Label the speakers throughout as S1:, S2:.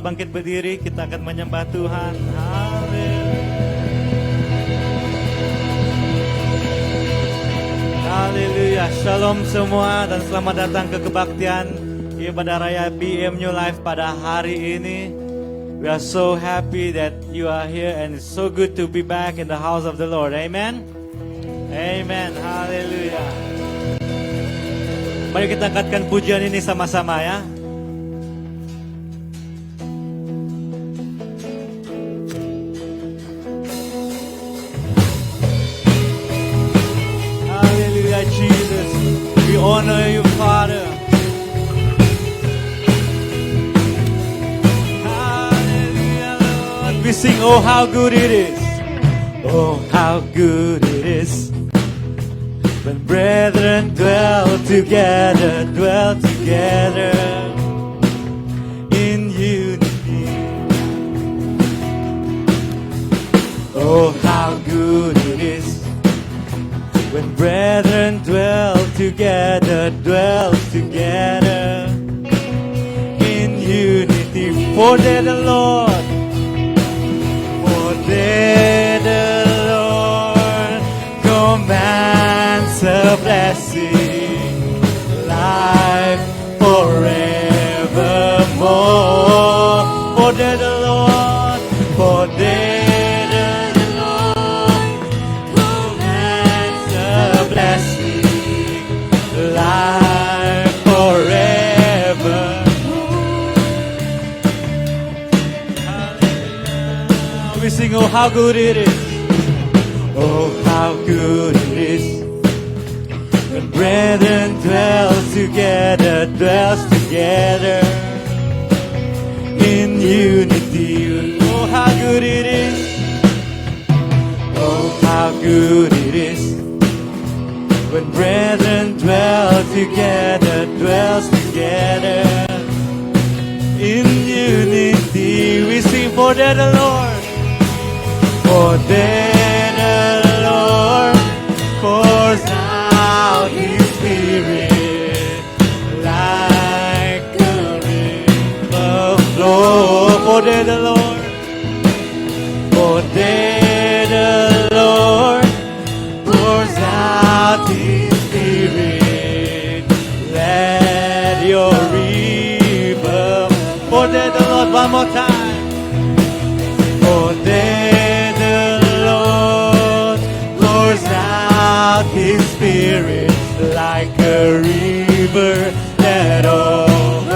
S1: Bangkit berdiri, kita akan menyembah Tuhan. Haleluya. Shalom semua dan selamat datang ke kebaktian ibadah raya BM New Life pada hari ini. We are so happy that you are here and it's so good to be back in the house of the Lord. Amen. Amen. Haleluya. Mari kita angkatkan pujian ini sama-sama ya. Jesus, we honor you, Father. Hallelujah, Lord. We sing, oh, how good it is. Oh, how good it is when brethren dwell together in unity. Oh, how good it is when brethren dwell together in unity. For they the Lord commands a blessing, life forevermore. For they the Lord, life forever. We sing, oh, how good it is. Oh, how good it is when brethren dwells together in unity. Oh, how good it is. Oh, how good it is when brethren dwells together in unity. We sing, for that the Lord, pours out His Spirit like a river flow. For that the Lord, pours out His Spirit. Let your river. For that the Lord, one more time. For that the Lord pours out His Spirit like a river that overflows.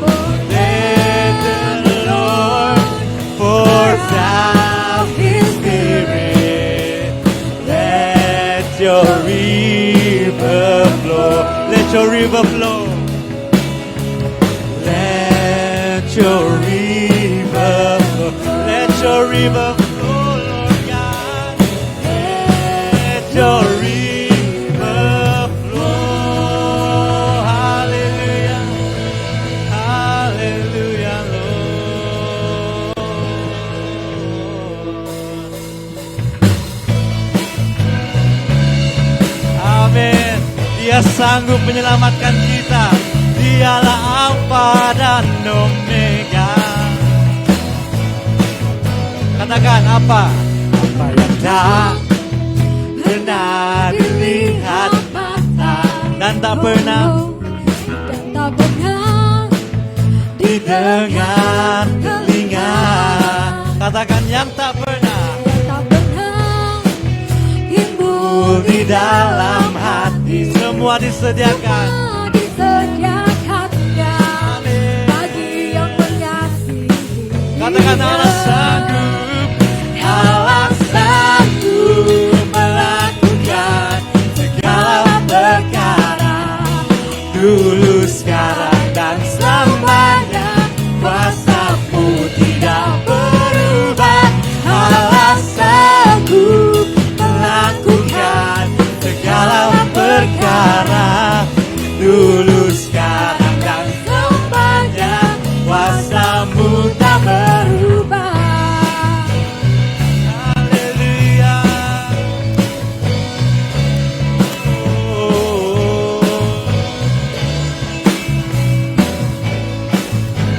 S1: For that the Lord pours out His Spirit. Let your river flow. Let your river flow. Let your river flow. Let your river flow, Lord God. Let your river flow. Hallelujah. Hallelujah, Lord. Amin. Dia sanggup menyelamatkan kita. Dialah Alfa dan Omega. Katakan apa? Apa yang tak pernah dilihat mata dan Katakan tak pernah didengar telinga. Katakan yang tak pernah timbul di dalam hati. Semua disediakan bagi yang mengasihi. Katakan Allah sanggup, Allah sanggup melakukan segala perkara, dulu, sekarang, dan selamanya. Kuasa-Mu tidak berubah. Allah sanggup melakukan segala perkara, dulu, sekarang, dan selamanya. Kuasa-Mu tak berubah. Haleluya.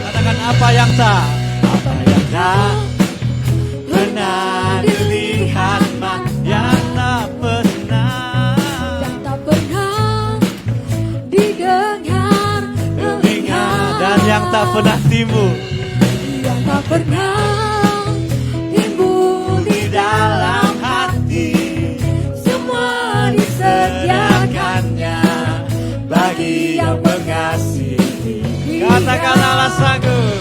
S1: Katakan apa yang tak pernah dilihat, yang tak pernah didengar telinga, dan yang tak pernah timbul di dalam hati. Semua disediakannya bagi yang mengasihi. Katakan Allah sanggup,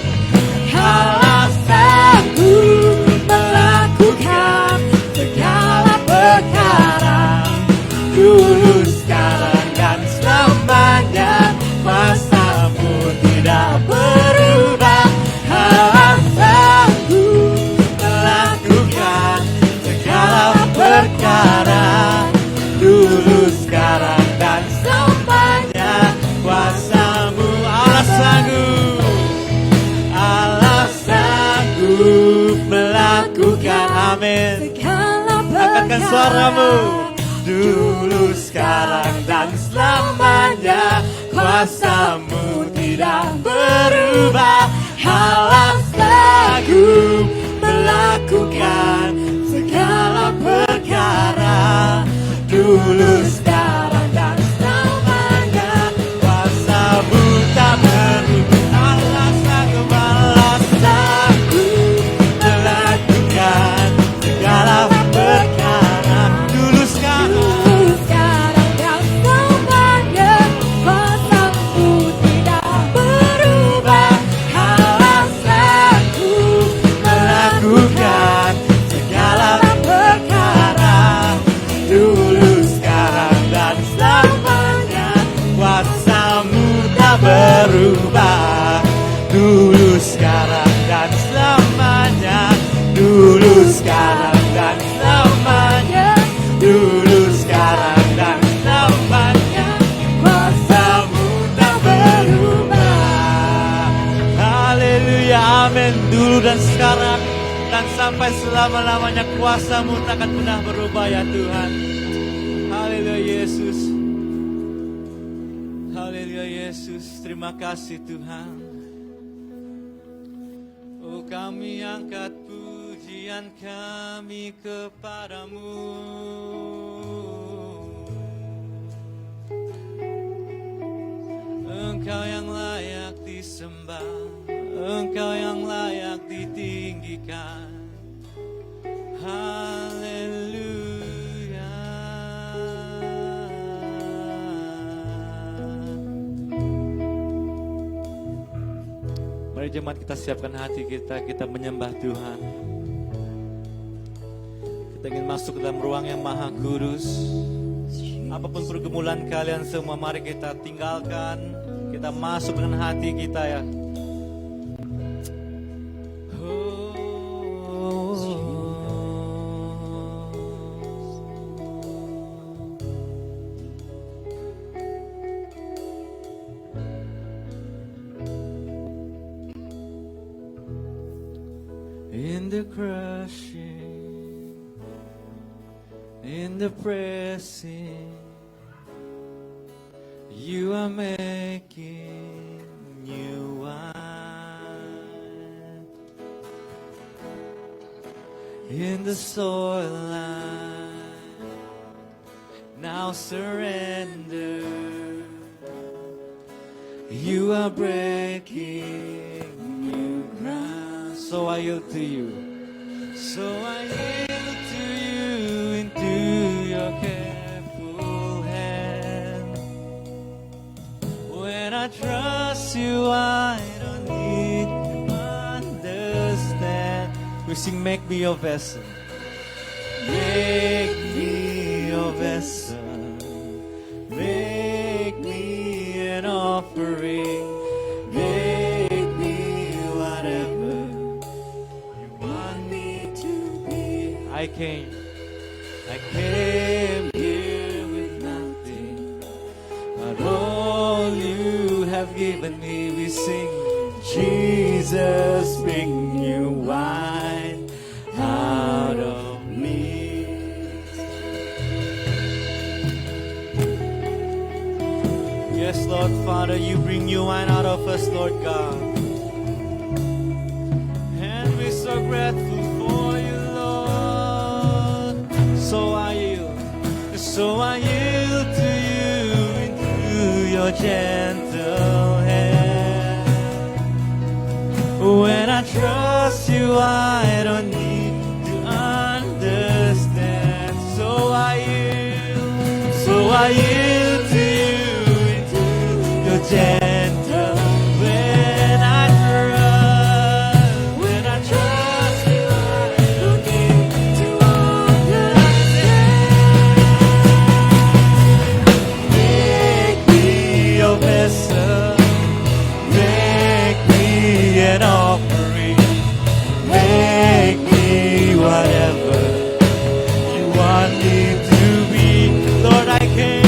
S1: Allah sanggup melakukan segala perkara, dulu, sekarang, dan selamanya. Kuasa-Mu tidak berubah. Allah sanggup melakukan segala perkara, dulu, sekarang, dan selamanya. Kuasa-Mu, Allah sanggup, Allah sanggup melakukan. Amin. Angkatkan suaramu. Dulu, sekarang, dan selamanya. Kuasa-Mu tidak berubah. Allah sanggup melakukan segala perkara, dulu, sekarang, dan selamanya. Kuasa-Mu tak berubah. Allah sanggup melakukan segala perkara, dulu, sekarang, dan selamanya. Kuasa-Mu tidak berubah. Allah sanggup melakukan segala perkara, dulu, sekarang, dan selamanya. Kuasa-Mu tak berubah. Dulu, sekarang, dan selamanya. Dulu, sekarang, dan selamanya. Dulu, sekarang, dan selamanya. Kuasa-Mu tak berubah. Haleluya, amin. Dulu dan sekarang dan sampai selama-lamanya. Kuasa-Mu tak akan pernah berubah ya Tuhan. Haleluya Yesus. Haleluya Yesus. Terima kasih Tuhan. Oh, kami angkat pujian kami kepadamu. Engkau yang layak disembah, Engkau yang layak ditinggikan. Haleluya. Mari jemaat kita siapkan hati kita menyembah Tuhan. Kita ingin masuk ke dalam ruang yang maha kudus. Apapun pergumulan kalian semua, mari kita tinggalkan. Kita masuk dengan hati kita ya. In the crushing, in the pressing, you are making new wine. In the soil line, now surrender. You are breaking new ground. So I yield to you. So I yield to you into your careful hand. When I trust you, I don't need to understand. We sing, make me your vessel. Make me your vessel. Make me an offering. Make me whatever you want me to be. I came here with nothing, but all you have given me. We sing, Jesus, bring new wine out of me. Yes, Lord Father, you bring new wine out of us, Lord God. And we're so grateful for you, Lord. So I yield to you into your gentle hand. When I trust you, I don't need to understand. So I yield to you into your gentle. When I trust you, I don't need to understand. Make me your vessel. Make me an offering. Make me whatever you want me to be. Lord, I can.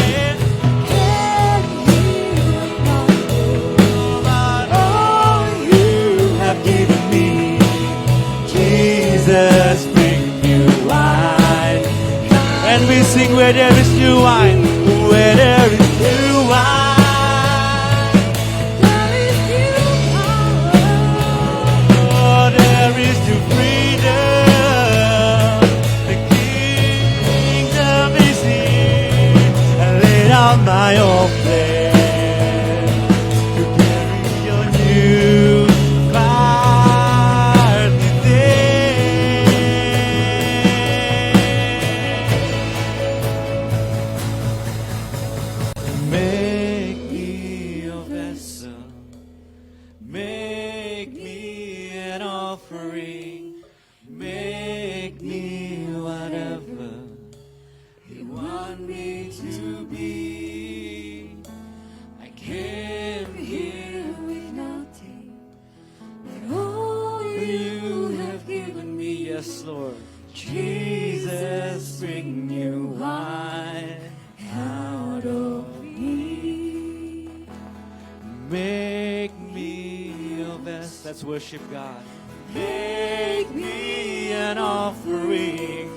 S1: About all you have given me. Jesus, bring new wine. And we sing, where there is new wine. Where there is new wine. There is new power. Oh, there is new freedom. The kingdom is here. I laid out my own plan to carry your new fire today. Make me your vessel. Make me an offering. Make me whatever you want me to be. I came here with nothing, but all you have given me. Yes, Lord. Jesus, bring new wine out of me. Make me your best. Let's worship God. Make me an offering.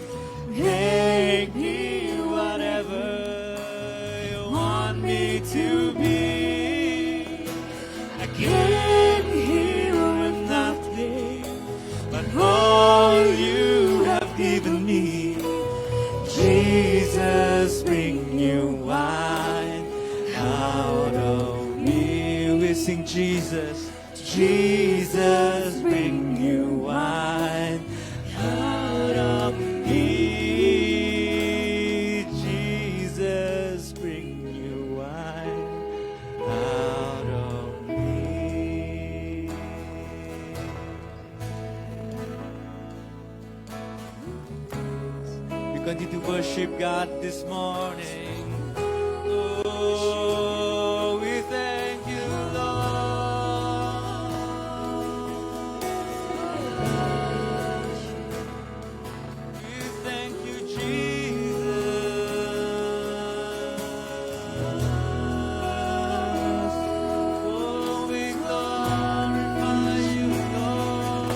S1: Make me whatever you want me to be. I came here with nothing, but all you have given me. Jesus, bring new wine out of me. We sing, Jesus, Jesus, bring new wine out of me. Jesus, bring new wine out of me. We continue to worship God this morning. Oh, we thank you, Lord. We thank you, Jesus. Oh, we glorify you, Lord.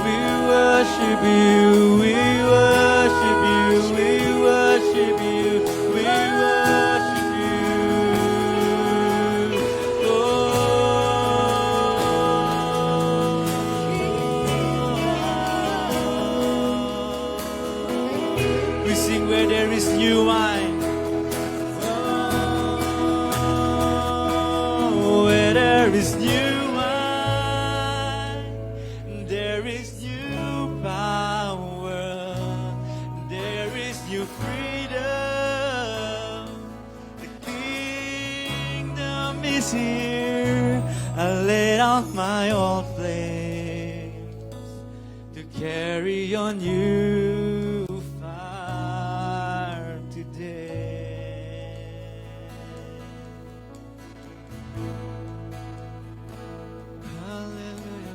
S1: We worship you, we worship you, we worship you, we worship you. Oh. We sing where there is new wine. Oh, where there is new wine, there is new power, there is new freedom. The kingdom is here. I laid out my old flames to carry on you far today. Hallelujah,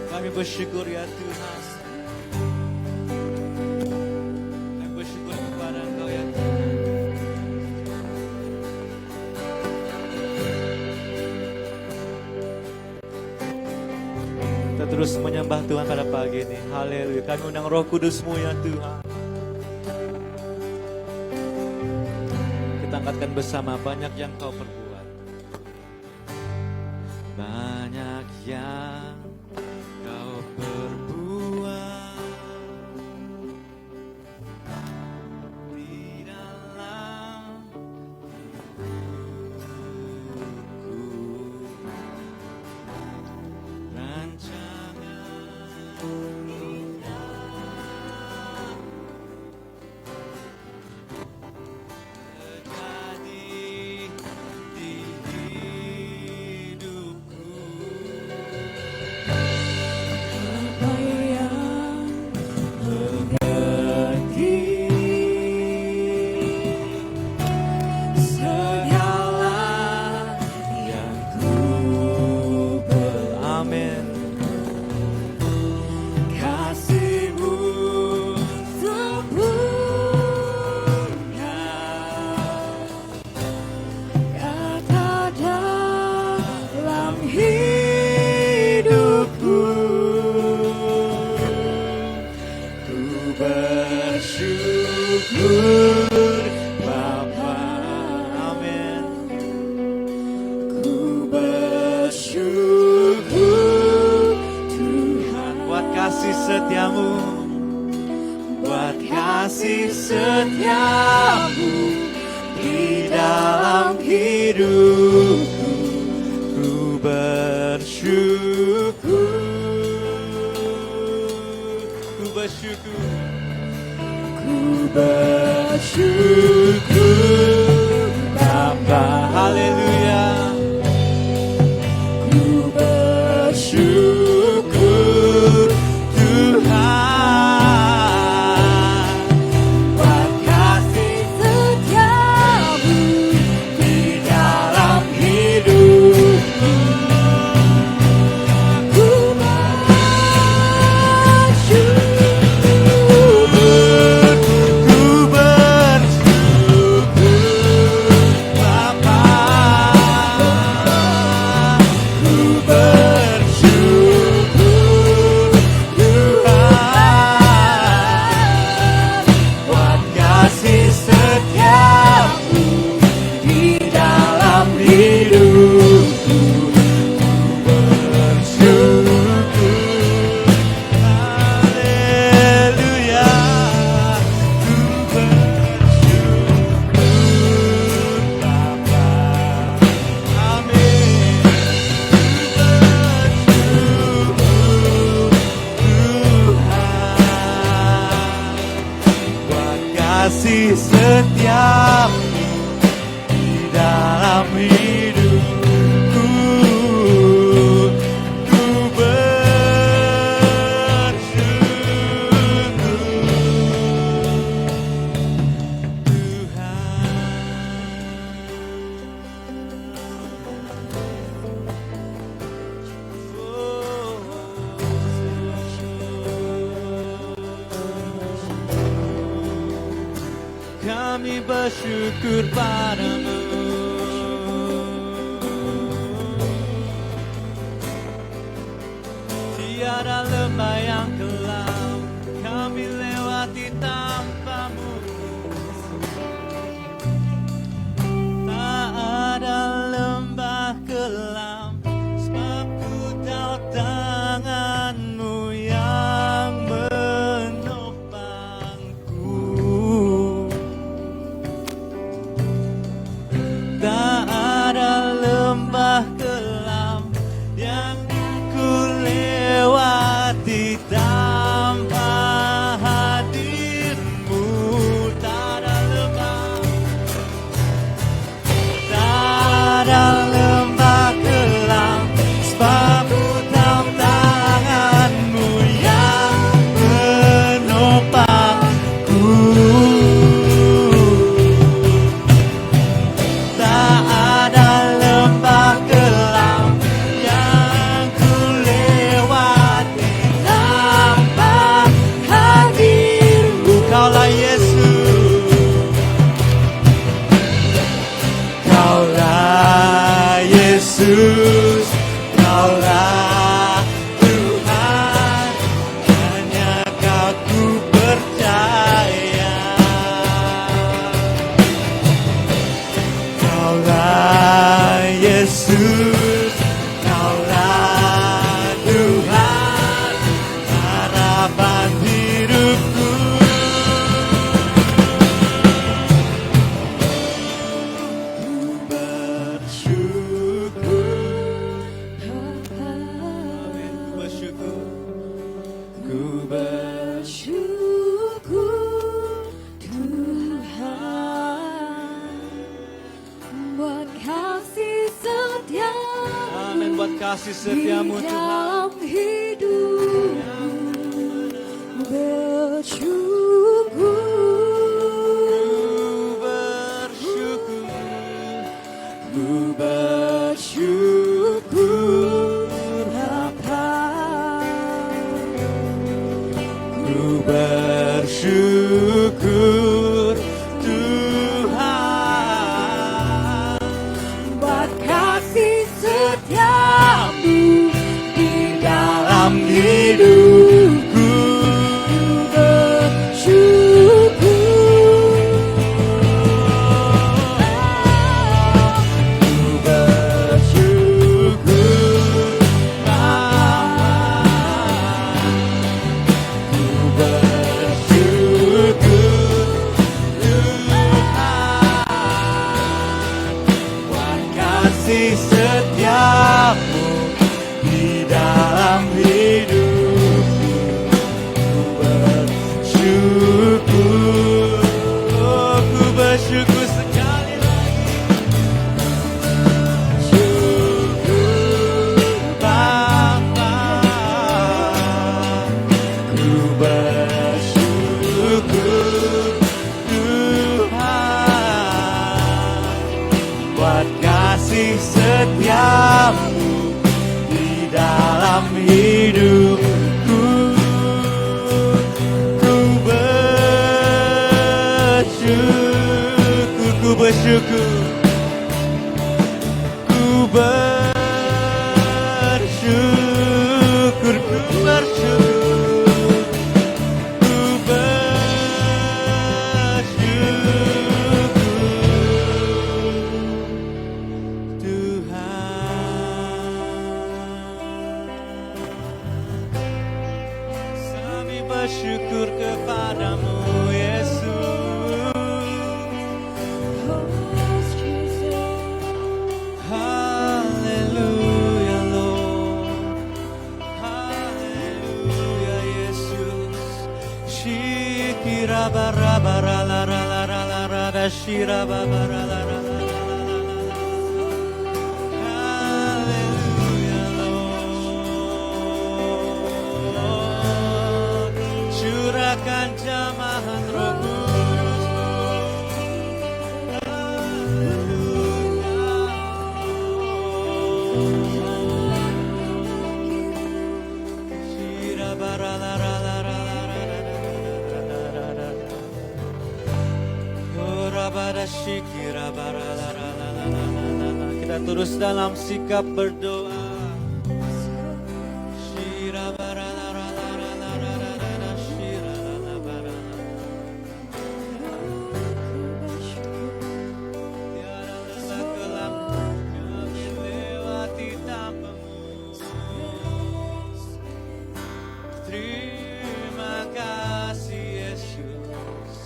S1: Kami bersyukur ya Tuhan. Kami bersyukur kepada Engkau ya Tuhan. Kita terus menyembah Tuhan pada pagi ini. Haleluya. Kami undang Roh Kudus-Mu ya Tuhan. Kita angkatkan bersama, banyak yang Kau perbuat. Banyak yang Kau perbuat di dalam hidupku. Rancangan indah terjadi di hidupku. Apa yang mengerti segala yang ku Amin. Kasih-Mu sempurna, kata dalam hidupku. Ku bersyukur Bapa, amin. Ku bersyukur Tuhan buat kasih setia-Mu, buat kasih setia-Mu di dalam hidupku. Ku bersyukur, ku bersyukur, ku bersyukur Bapa, haleluya. Ku bersyukur Tuhan buat kasih setia-Mu di dalam hidupku. Ku bersyukur Bapa, ku bersyukur Tuhan buat kasih setia-Mu di dalam hidupku. Ku bersyukur, haleluya. Ku bersyukur Bapa, amin. Buat kasih setia-Mu di dalam hidupku. Ku bersyukur Tuhan. Kami bersyukur padamu. Tiada lembah yang kelam kami lewati tanpa-Mu. kasih setiamu Tuhan.
S2: Dalam hidupku bersyukur. Ku bersyukur Bapa.
S1: Ku bersyukur Tuhan
S2: buat kasih setiamu di dalam
S1: hidupku. Kasih setiamu di dalam hidupku, ku bersyukur, oh, ku bersyukur sekali lagi. Syukur Bapa, ku bersyukur Tuhan buat kasih setiamu di dalam hidupku. Ku bersyukur, ku bersyukur, ku bersyukur, ku bersyukur, ku bersyukur kepadamu Yesus. Haleluya Lord, haleluya Yesus. Shikira bara bara la la la la la la la shira bara la la la la. Haleluya Lord, curahkan jamahan Roh Kudus. Shira bara la la la la la la la la. Ora bara shikira bara la la la la la la. Kita terus dalam sikap berdoa. Shira bara la la la la la la la la. Shira la la bara. Tiada rasa kelam kami lewati tanpamu. Terima kasih Yesus,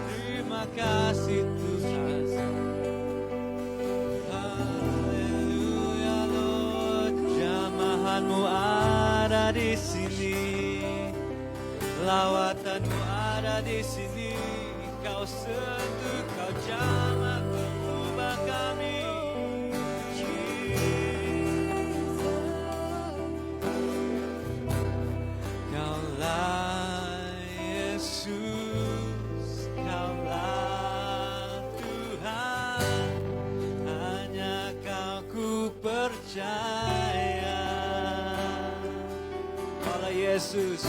S1: terima kasih Tuhan. Haleluya Lord, jamahanmu ada di sini, lawatanmu ada di sini. Kau sentuh, kau jamah, mengubah kami. Kaulah Yesus, Kaulah Tuhan, hanya Kau ku percaya. Kaulah Yesus,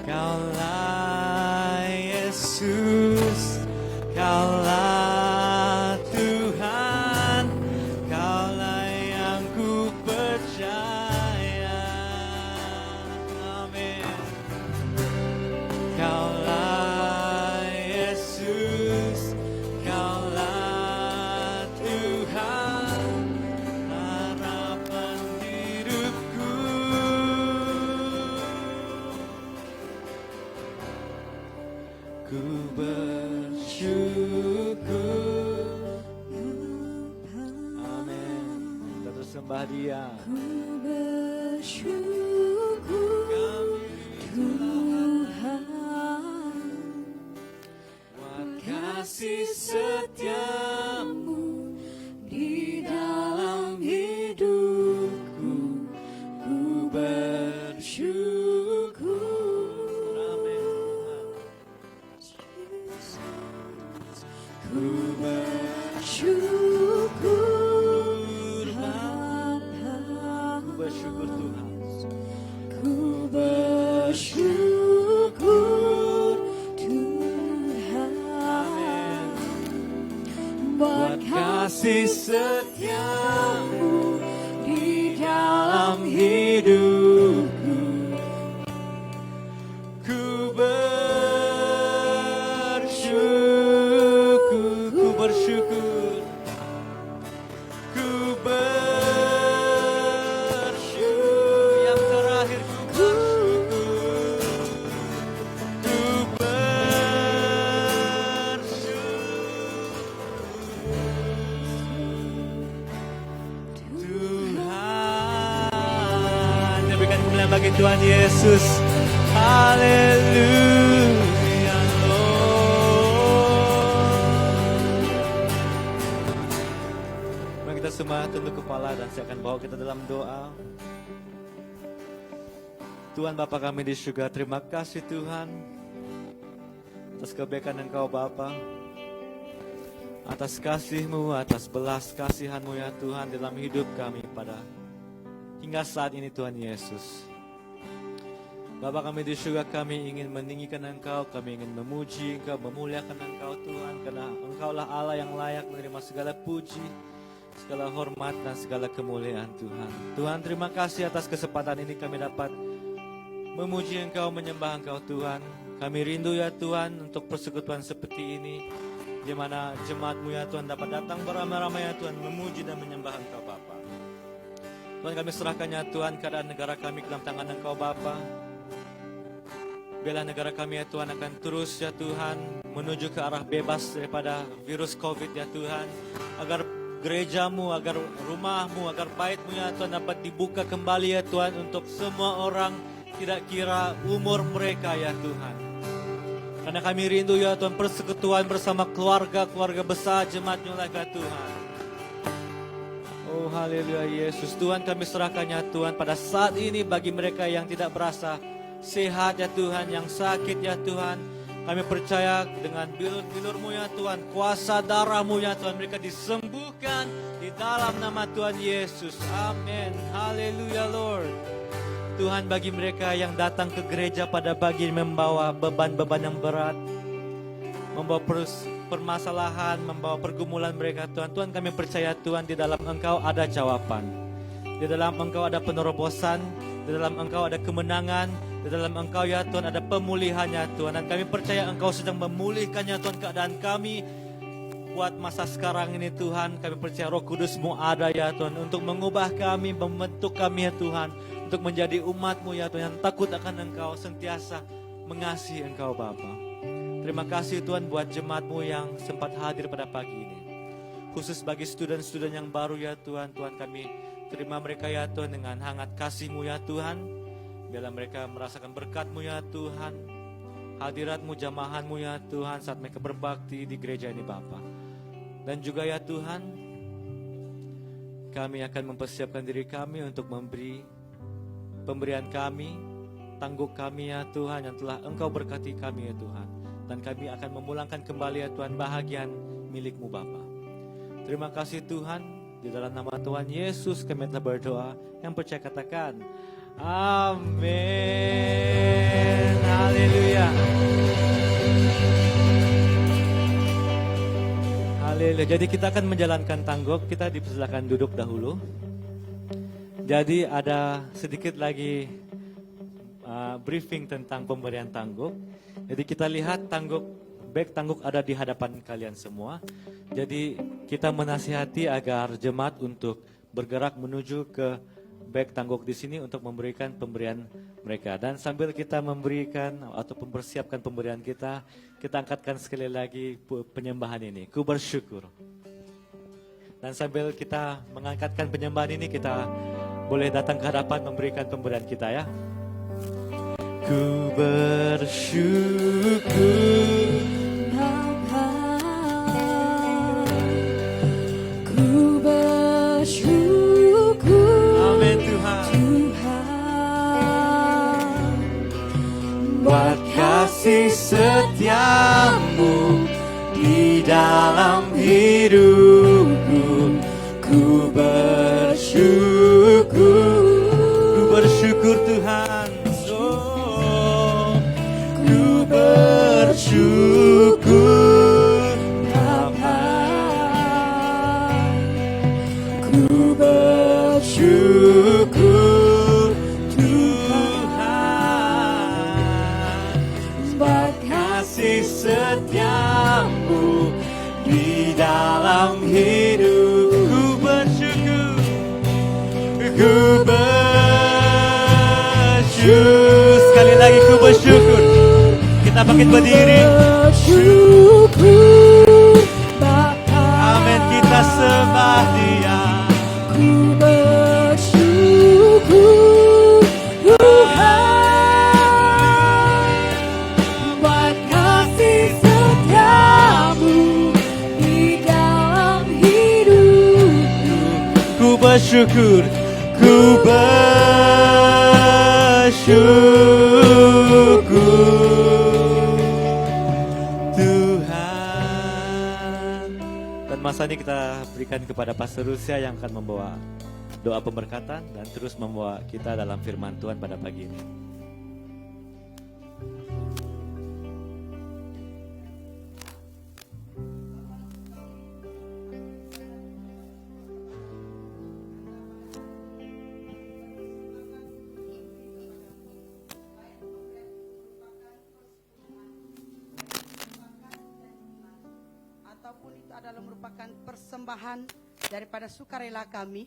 S1: Kaulah Yesus, Kaulah Tuhan, Kaulah yang ku percaya. Amin. Kaulah Yesus, Kaulah Tuhan, harapan hidupku. Ku bersyukur. Amin. Kita terus sembah Dia.
S2: Ku bersyukur Tuhan
S1: Buat kasih setiamu
S2: di dalam hidup. ku bersyukur Bapa,
S1: Ku bersyukur Tuhan.
S2: ku bersyukur Tuhan.
S1: Amin.
S2: Buat kasih setiamu di dalam hidupku,
S1: Ku bersyukur, ku bersyukur, ku bersyukur. Yang terakhir ku bersyukur, ku bersyukur. Tuhan, kita berikan kemuliaan bagi Tuhan Yesus. Haleluya, Lord. Mari kita semua tunduk kepala dan saya akan bawa kita dalam doa. Tuhan Bapa kami di surga, terima kasih Tuhan atas kebaikan Engkau Bapa, atas kasih-Mu, atas belas kasihan-Mu ya Tuhan dalam hidup kami pada hingga saat ini Tuhan Yesus. Bapa kami di surga, kami ingin meninggikan Engkau, kami ingin memuji Engkau, memuliakan Engkau Tuhan, karena Engkaulah Allah yang layak menerima segala puji, segala hormat dan segala kemuliaan Tuhan. Tuhan terima kasih atas kesempatan ini kami dapat memuji Engkau, menyembah Engkau Tuhan. Kami rindu ya Tuhan untuk persekutuan seperti ini, di mana jemaat-Mu ya Tuhan dapat datang beramai-ramai ya Tuhan, memuji dan menyembah Engkau Bapa. Tuhan kami serahkan ya Tuhan keadaan negara kami ke dalam tangan Engkau Bapa. Biarlah negara kami ya Tuhan akan terus ya Tuhan menuju ke arah bebas daripada virus COVID ya Tuhan. Agar gereja-Mu, agar rumah-Mu, agar bait-Mu ya Tuhan dapat dibuka kembali ya Tuhan untuk semua orang, tidak kira umur mereka ya Tuhan. Karena kami rindu ya Tuhan persekutuan bersama keluarga-keluarga besar jemaat-Mu ya Tuhan. Oh haleluya Yesus. Tuhan kami serahkan ya Tuhan pada saat ini bagi mereka yang tidak berasa sehat ya Tuhan, yang sakit ya Tuhan. Kami percaya dengan bilur-bilur-Mu ya Tuhan, kuasa darah-Mu ya Tuhan, mereka disembuhkan di dalam nama Tuhan Yesus. Amin. Haleluya Lord. Tuhan bagi mereka yang datang ke gereja pada pagi membawa beban-beban yang berat, membawa permasalahan, membawa pergumulan mereka Tuhan. Tuhan kami percaya Tuhan di dalam Engkau ada jawaban. Di dalam Engkau ada penerobosan, di dalam Engkau ada kemenangan, di dalam Engkau ya Tuhan ada pemulihannya Tuhan. Dan kami percaya Engkau sedang memulihkannya Tuhan keadaan kami buat masa sekarang ini Tuhan. Kami percaya Roh Kudus-Mu ada ya Tuhan untuk mengubah kami, membentuk kami ya Tuhan, untuk menjadi umat-Mu ya Tuhan yang takut akan Engkau, sentiasa mengasihi Engkau Bapa. Terima kasih Tuhan buat jemaat-Mu yang sempat hadir pada pagi ini. Khusus bagi student-student yang baru ya Tuhan, Tuhan kami terima mereka ya Tuhan dengan hangat kasih-Mu ya Tuhan. Biarlah mereka merasakan berkat-Mu ya Tuhan, hadirat-Mu, jamahan-Mu ya Tuhan saat mereka berbakti di gereja ini Bapa. Dan juga ya Tuhan, kami akan mempersiapkan diri kami untuk memberi pemberian kami, tangguk kami ya Tuhan yang telah Engkau berkati kami ya Tuhan. Dan kami akan memulangkan kembali ya Tuhan bahagian milik-Mu Bapa. Terima kasih Tuhan, di dalam nama Tuhan Yesus kami telah berdoa. Yang percaya katakan amin. Haleluya. Haleluya. Jadi kita akan menjalankan tangguk. Kita dipersilakan duduk dahulu. Jadi ada sedikit lagi briefing tentang pemberian tangguk. Jadi kita lihat bag tangguk ada di hadapan kalian semua. Jadi kita menasihati agar jemaat untuk bergerak menuju ke bag tangguk di sini untuk memberikan pemberian mereka. Dan sambil kita memberikan atau mempersiapkan pemberian kita angkatkan sekali lagi penyembahan ini. Ku bersyukur. Dan sambil kita mengangkatkan penyembahan ini, kita boleh datang ke hadapan memberikan pemberian kita ya. Ku bersyukur
S2: Bapa, ku bersyukur
S1: amin Tuhan
S2: Tuhan
S1: buat kasih setiamu di dalam hidupku. Ku bersyukur Tuhan. Oh, ku bersyukur Bapa. Ku bersyukur Tuhan, sebab kasih setiamu di dalam hidup. Ku bersyukur, sekali lagi ku bersyukur. Kita bangkit berdiri. Amin, kita sembah Dia.
S2: Ku bersyukur Tuhan, buat kasih setiamu di dalam hidupku.
S1: Ku bersyukur Tuhan. Dan masa ini kita berikan kepada Pastor Rusia yang akan membawa doa pemberkatan dan terus membawa kita dalam firman Tuhan pada pagi ini.
S3: Ataupun itu adalah merupakan persembahan daripada sukarela kami.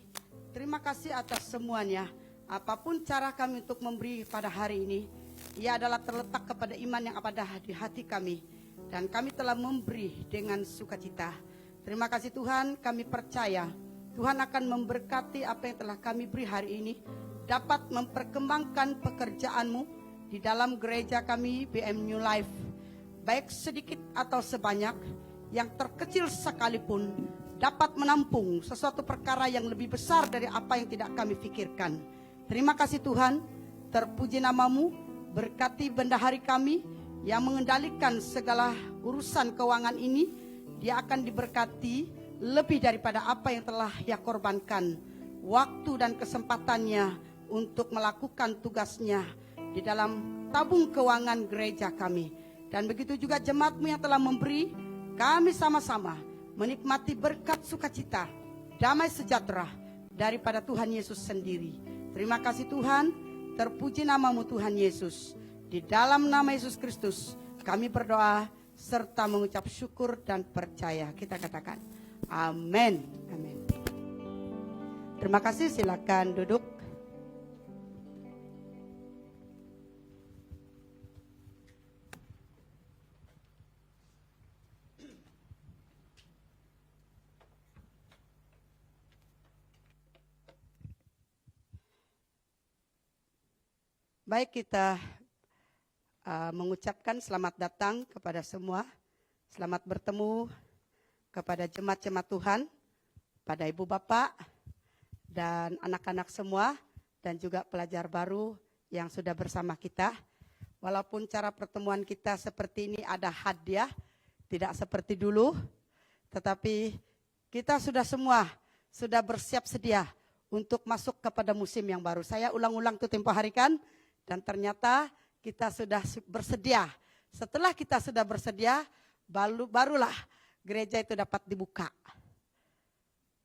S3: Terima kasih atas semuanya. Apapun cara kami untuk memberi pada hari ini, ia adalah terletak kepada iman yang ada di hati kami. Dan kami telah memberi dengan sukacita. Terima kasih Tuhan, kami percaya Tuhan akan memberkati apa yang telah kami beri hari ini, dapat memperkembangkan pekerjaan-Mu di dalam gereja kami BM New Life. Baik sedikit atau sebanyak, yang terkecil sekalipun dapat menampung sesuatu perkara yang lebih besar dari apa yang tidak kami pikirkan. Terima kasih Tuhan, terpuji nama-Mu, berkati bendahari kami yang mengendalikan segala urusan keuangan ini. Dia akan diberkati lebih daripada apa yang telah Ia korbankan, waktu dan kesempatannya untuk melakukan tugasnya di dalam tabung keuangan gereja kami. Dan begitu juga jemaat-Mu yang telah memberi, kami sama-sama menikmati berkat sukacita, damai sejahtera daripada Tuhan Yesus sendiri. Terima kasih Tuhan, terpuji nama-Mu Tuhan Yesus. Di dalam nama Yesus Kristus kami berdoa serta mengucap syukur dan percaya. Kita katakan amin. Amin. Terima kasih, silakan duduk. Baik, kita mengucapkan selamat datang kepada semua. Selamat bertemu kepada jemaat-jemaat Tuhan, pada Ibu Bapak dan anak-anak semua, dan juga pelajar baru yang sudah bersama kita. Walaupun cara pertemuan kita seperti ini ada hadiah, tidak seperti dulu, tetapi kita semua sudah bersiap sedia untuk masuk kepada musim yang baru. Saya ulang-ulang tuh tempo hari kan. Dan ternyata kita sudah bersedia. Setelah kita sudah bersedia, barulah gereja itu dapat dibuka.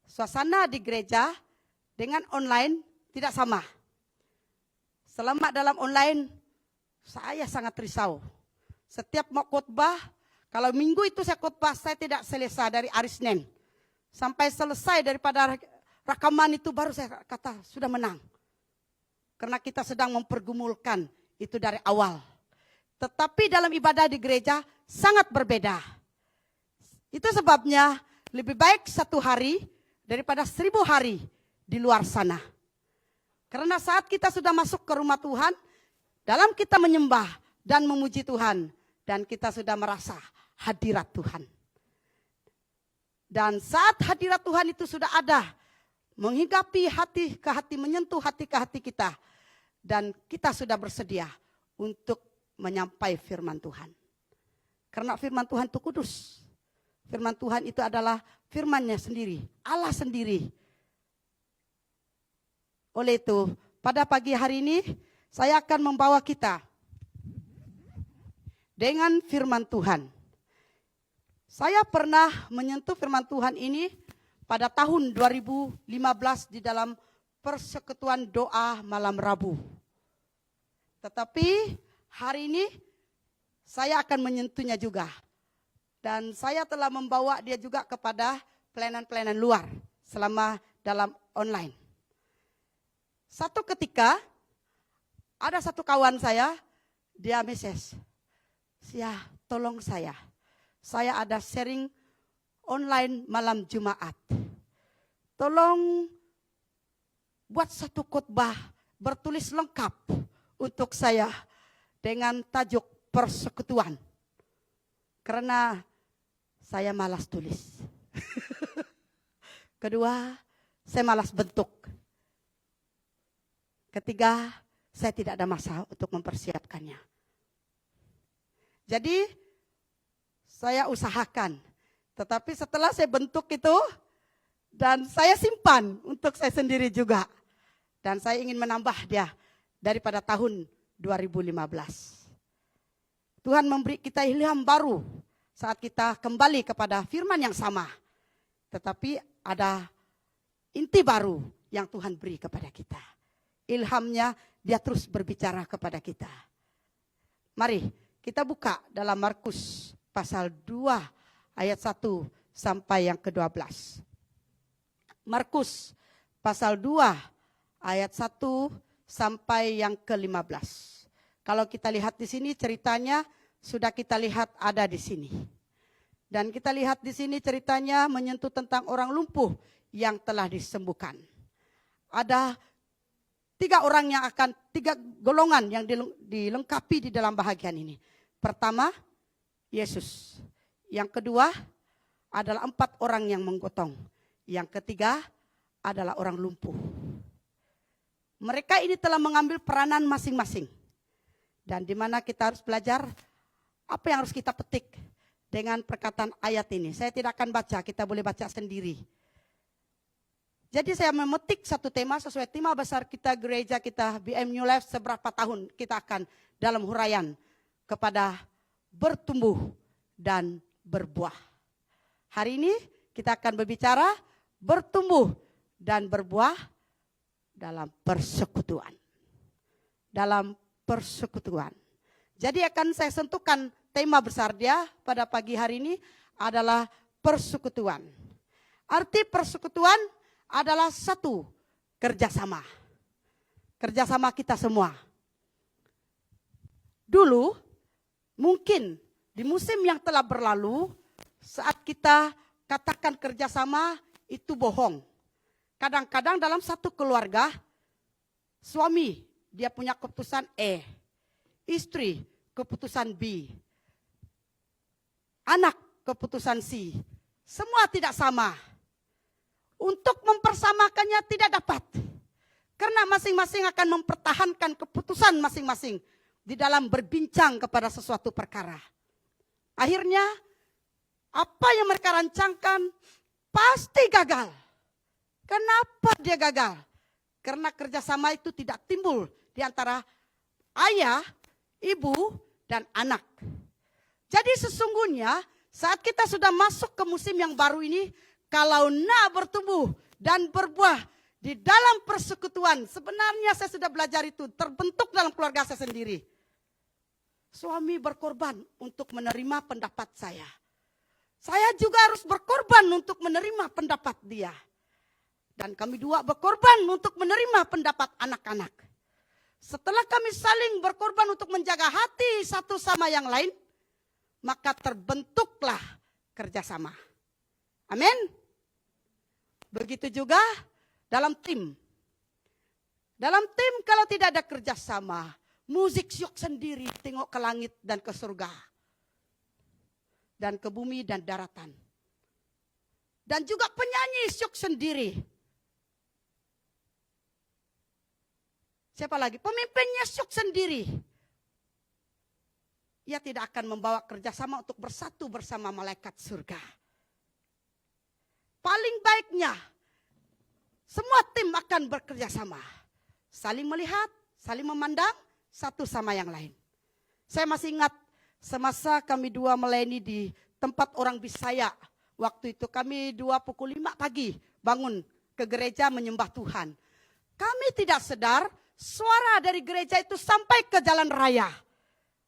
S3: Suasana di gereja dengan online tidak sama. Selama dalam online, saya sangat risau. Setiap mau khotbah, kalau minggu itu saya khotbah, saya tidak selesai dari hari Senin. Sampai selesai daripada rekaman itu baru saya kata sudah menang. Karena kita sedang mempergumulkan itu dari awal. Tetapi dalam ibadah di gereja sangat berbeda. Itu sebabnya lebih baik 1 hari daripada 1000 hari di luar sana. Karena saat kita sudah masuk ke rumah Tuhan, dalam kita menyembah dan memuji Tuhan, dan kita sudah merasa hadirat Tuhan. Dan saat hadirat Tuhan itu sudah ada, menghinggapi hati ke hati, menyentuh hati ke hati kita, dan kita sudah bersedia untuk menyampai firman Tuhan. Karena firman Tuhan itu kudus. Firman Tuhan itu adalah firman-Nya sendiri, Allah sendiri. Oleh itu, pada pagi hari ini saya akan membawa kita dengan firman Tuhan. Saya pernah menyentuh firman Tuhan ini pada tahun 2015 di dalam persekutuan doa malam Rabu. Tetapi hari ini saya akan menyentuhnya juga. Dan saya telah membawa dia juga kepada pelayanan-pelayanan luar selama dalam online. Satu ketika ada satu kawan saya, dia message, "Sia, tolong saya ada sharing online malam Jumat. Tolong buat satu khotbah bertulis lengkap untuk saya dengan tajuk persekutuan. Karena saya malas tulis. Kedua, saya malas bentuk. Ketiga, saya tidak ada masa untuk mempersiapkannya. Jadi, saya usahakan. Tetapi setelah saya bentuk itu, dan saya simpan untuk saya sendiri juga. Dan saya ingin menambah dia daripada tahun 2015. Tuhan memberi kita ilham baru saat kita kembali kepada firman yang sama. Tetapi ada inti baru yang Tuhan beri kepada kita. Ilhamnya dia terus berbicara kepada kita. Mari kita buka dalam Markus pasal 2 ayat 1 sampai yang ke-12. Markus pasal 2 ayat 1 sampai yang ke-15. Kalau kita lihat di sini ceritanya sudah kita lihat ada di sini. Dan kita lihat di sini ceritanya menyentuh tentang orang lumpuh yang telah disembuhkan. Ada 3 golongan yang dilengkapi di dalam bahagian ini. Pertama, Yesus. Yang kedua adalah 4 orang yang menggotong. Yang ketiga adalah orang lumpuh. Mereka ini telah mengambil peranan masing-masing. Dan di mana kita harus belajar apa yang harus kita petik dengan perkataan ayat ini. Saya tidak akan baca, kita boleh baca sendiri. Jadi saya memetik satu tema sesuai tema besar kita gereja kita BM New Life seberapa tahun kita akan dalam huraian kepada bertumbuh dan berbuah. Hari ini kita akan berbicara bertumbuh dan berbuah dalam persekutuan. Dalam persekutuan. Jadi akan saya sentuhkan tema besar dia pada pagi hari ini adalah persekutuan. Arti persekutuan adalah satu, kerjasama. Kerjasama kita semua. Dulu, mungkin di musim yang telah berlalu, saat kita katakan kerjasama itu bohong. Kadang-kadang dalam satu keluarga, suami dia punya keputusan E, istri keputusan B, anak keputusan C. Semua tidak sama. Untuk mempersamakannya tidak dapat. Karena masing-masing akan mempertahankan keputusan masing-masing di dalam berbincang kepada sesuatu perkara. Akhirnya apa yang mereka rancangkan pasti gagal. Kenapa dia gagal? Karena kerjasama itu tidak timbul di antara ayah, ibu, dan anak. Jadi sesungguhnya saat kita sudah masuk ke musim yang baru ini, kalau nak bertumbuh dan berbuah di dalam persekutuan, sebenarnya saya sudah belajar itu, terbentuk dalam keluarga saya sendiri. Suami berkorban untuk menerima pendapat saya. Saya juga harus berkorban untuk menerima pendapat dia. Dan kami dua berkorban untuk menerima pendapat anak-anak. Setelah kami saling berkorban untuk menjaga hati satu sama yang lain, maka terbentuklah kerjasama. Amin. Begitu juga dalam tim. Dalam tim kalau tidak ada kerjasama, musik syuk sendiri tengok ke langit dan ke surga. Dan ke bumi dan daratan. Dan juga penyanyi syuk sendiri. Siapa lagi? Pemimpinnya syuk sendiri. Ia tidak akan membawa kerjasama untuk bersatu bersama malaikat surga. paling baiknya semua tim akan bekerja sama. Saling melihat, saling memandang satu sama yang lain. Saya masih ingat semasa kami dua melayani di tempat orang Bisaya. Waktu itu kami pukul 5 pagi bangun ke gereja menyembah Tuhan. Kami tidak sadar suara dari gereja itu sampai ke jalan raya.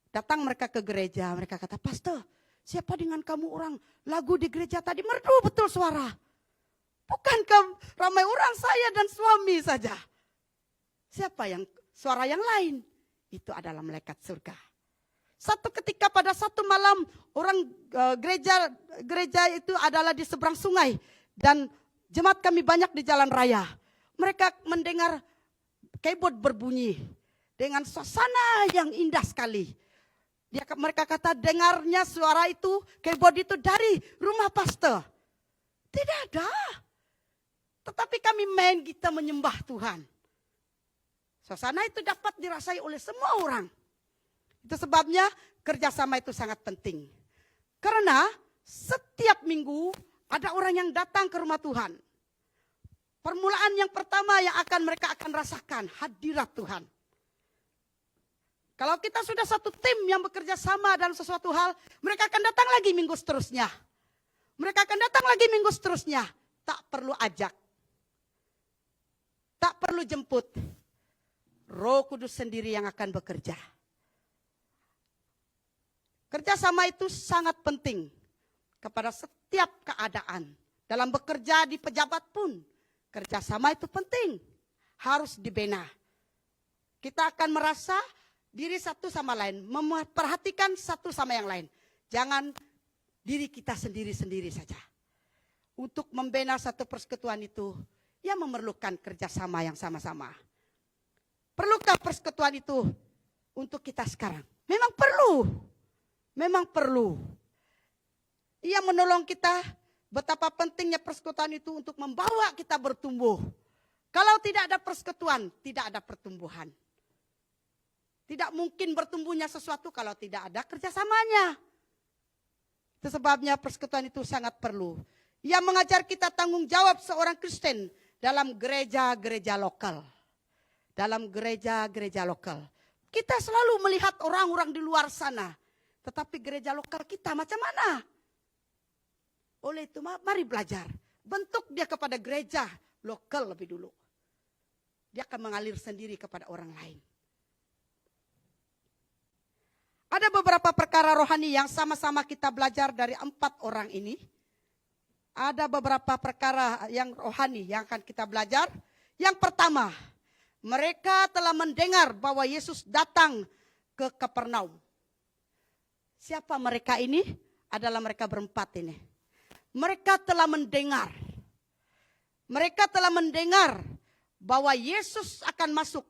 S3: Datang mereka ke gereja, mereka kata, "Pastor, siapa dengan kamu orang lagu di gereja tadi merdu betul suara. Bukankah ramai orang, saya dan suami saja. Siapa yang suara yang lain?" Itu adalah malaikat surga. Satu ketika pada satu malam orang gereja itu adalah di seberang sungai dan jemaat kami banyak di jalan raya. Mereka mendengar keyboard berbunyi dengan suasana yang indah sekali. Mereka kata dengarnya suara itu, keyboard itu dari rumah pastor. Tidak ada. Tetapi kami main kita menyembah Tuhan. Suasana itu dapat dirasai oleh semua orang. Itu sebabnya kerjasama itu sangat penting. Karena setiap minggu ada orang yang datang ke rumah Tuhan. Permulaan yang pertama yang mereka akan rasakan hadirat Tuhan. Kalau kita sudah satu tim yang bekerja sama dalam sesuatu hal, mereka akan datang lagi minggu seterusnya. Mereka akan datang lagi minggu seterusnya. Tak perlu ajak. Tak perlu jemput. Roh Kudus sendiri yang akan bekerja. Kerjasama itu sangat penting kepada setiap keadaan. Dalam bekerja di pejabat pun, kerjasama itu penting. Harus dibina. Kita akan merasa diri satu sama lain, memperhatikan satu sama yang lain. Jangan diri kita sendiri-sendiri saja. Untuk membina satu persekutuan itu, ya memerlukan kerjasama yang sama-sama. Perlukah persekutuan itu untuk kita sekarang? Memang perlu. Memang perlu. Ia menolong kita betapa pentingnya persekutuan itu untuk membawa kita bertumbuh. Kalau tidak ada persekutuan, tidak ada pertumbuhan. Tidak mungkin bertumbuhnya sesuatu kalau tidak ada kerjasamanya. Itu sebabnya persekutuan itu sangat perlu. Ia mengajar kita tanggung jawab seorang Kristen dalam gereja-gereja lokal. Dalam gereja-gereja lokal. Kita selalu melihat orang-orang di luar sana. Tetapi gereja lokal kita macam mana? Oleh itu mari belajar. Bentuk dia kepada gereja lokal lebih dulu. Dia akan mengalir sendiri kepada orang lain. Ada beberapa perkara rohani yang sama-sama kita belajar dari 4 orang ini. Ada beberapa perkara yang rohani yang akan kita belajar. Yang pertama, mereka telah mendengar bahwa Yesus datang ke Kapernaum. Siapa mereka ini? Adalah mereka berempat ini. Mereka telah mendengar. Mereka telah mendengar bahwa Yesus akan masuk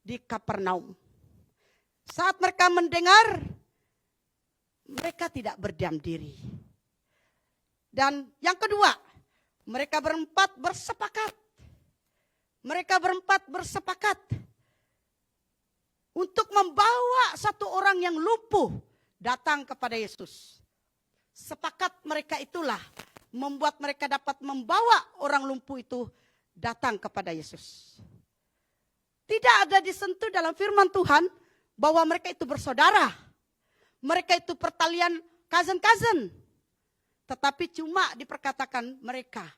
S3: di Kapernaum. Saat mereka mendengar, mereka tidak berdiam diri. Dan yang kedua, mereka berempat bersepakat. Mereka berempat bersepakat untuk membawa satu orang yang lumpuh datang kepada Yesus. Sepakat mereka itulah membuat mereka dapat membawa orang lumpuh itu datang kepada Yesus. Tidak ada disentuh dalam firman Tuhan bahwa mereka itu bersaudara. Mereka itu pertalian cousin-cousin. Tetapi cuma diperkatakan mereka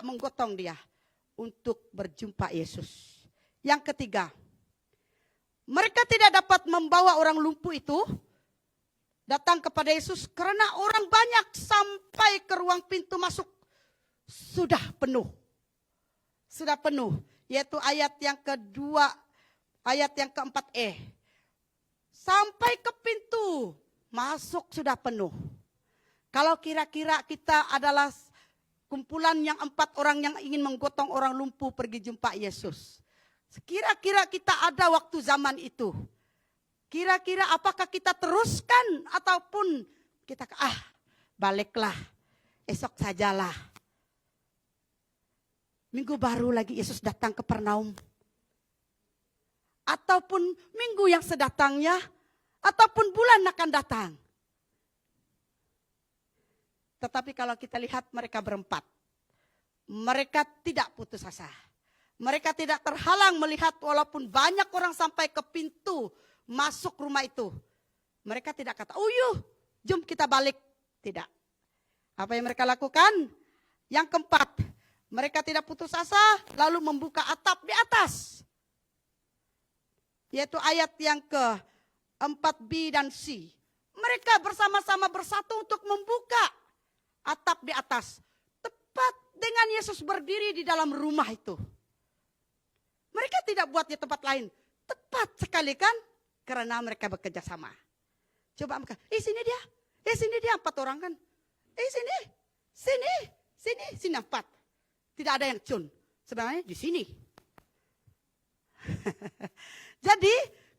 S3: menggotong dia untuk berjumpa Yesus. Yang ketiga, mereka tidak dapat membawa orang lumpuh itu datang kepada Yesus karena orang banyak sampai ke ruang pintu masuk sudah penuh. Sudah penuh, yaitu ayat yang kedua, ayat yang keempat Sampai ke pintu masuk sudah penuh. Kalau kira-kira kita adalah kumpulan yang 4 orang yang ingin menggotong orang lumpuh pergi jumpa Yesus. Kira-kira kita ada waktu zaman itu. Kira-kira apakah kita teruskan ataupun kita baliklah, esok sajalah. Minggu baru lagi Yesus datang ke Kapernaum. Ataupun minggu yang sedatangnya, ataupun bulan akan datang. Tetapi kalau kita lihat mereka berempat, mereka tidak putus asa. Mereka tidak terhalang melihat walaupun banyak orang sampai ke pintu masuk rumah itu. Mereka tidak kata, yuk, jom kita balik. Tidak. Apa yang mereka lakukan? Yang keempat, mereka tidak putus asa lalu membuka atap di atas. Yaitu ayat yang ke-4b dan C. Mereka bersama-sama bersatu untuk membuka atap di atas. Tepat dengan Yesus berdiri di dalam rumah itu. Mereka tidak buat di tempat lain. Tepat sekali kan? Karena mereka bekerja sama. Coba mereka, sini dia. Sini dia 4 orang kan. Sini 4. Tidak ada yang cun. Sebenarnya di sini. Jadi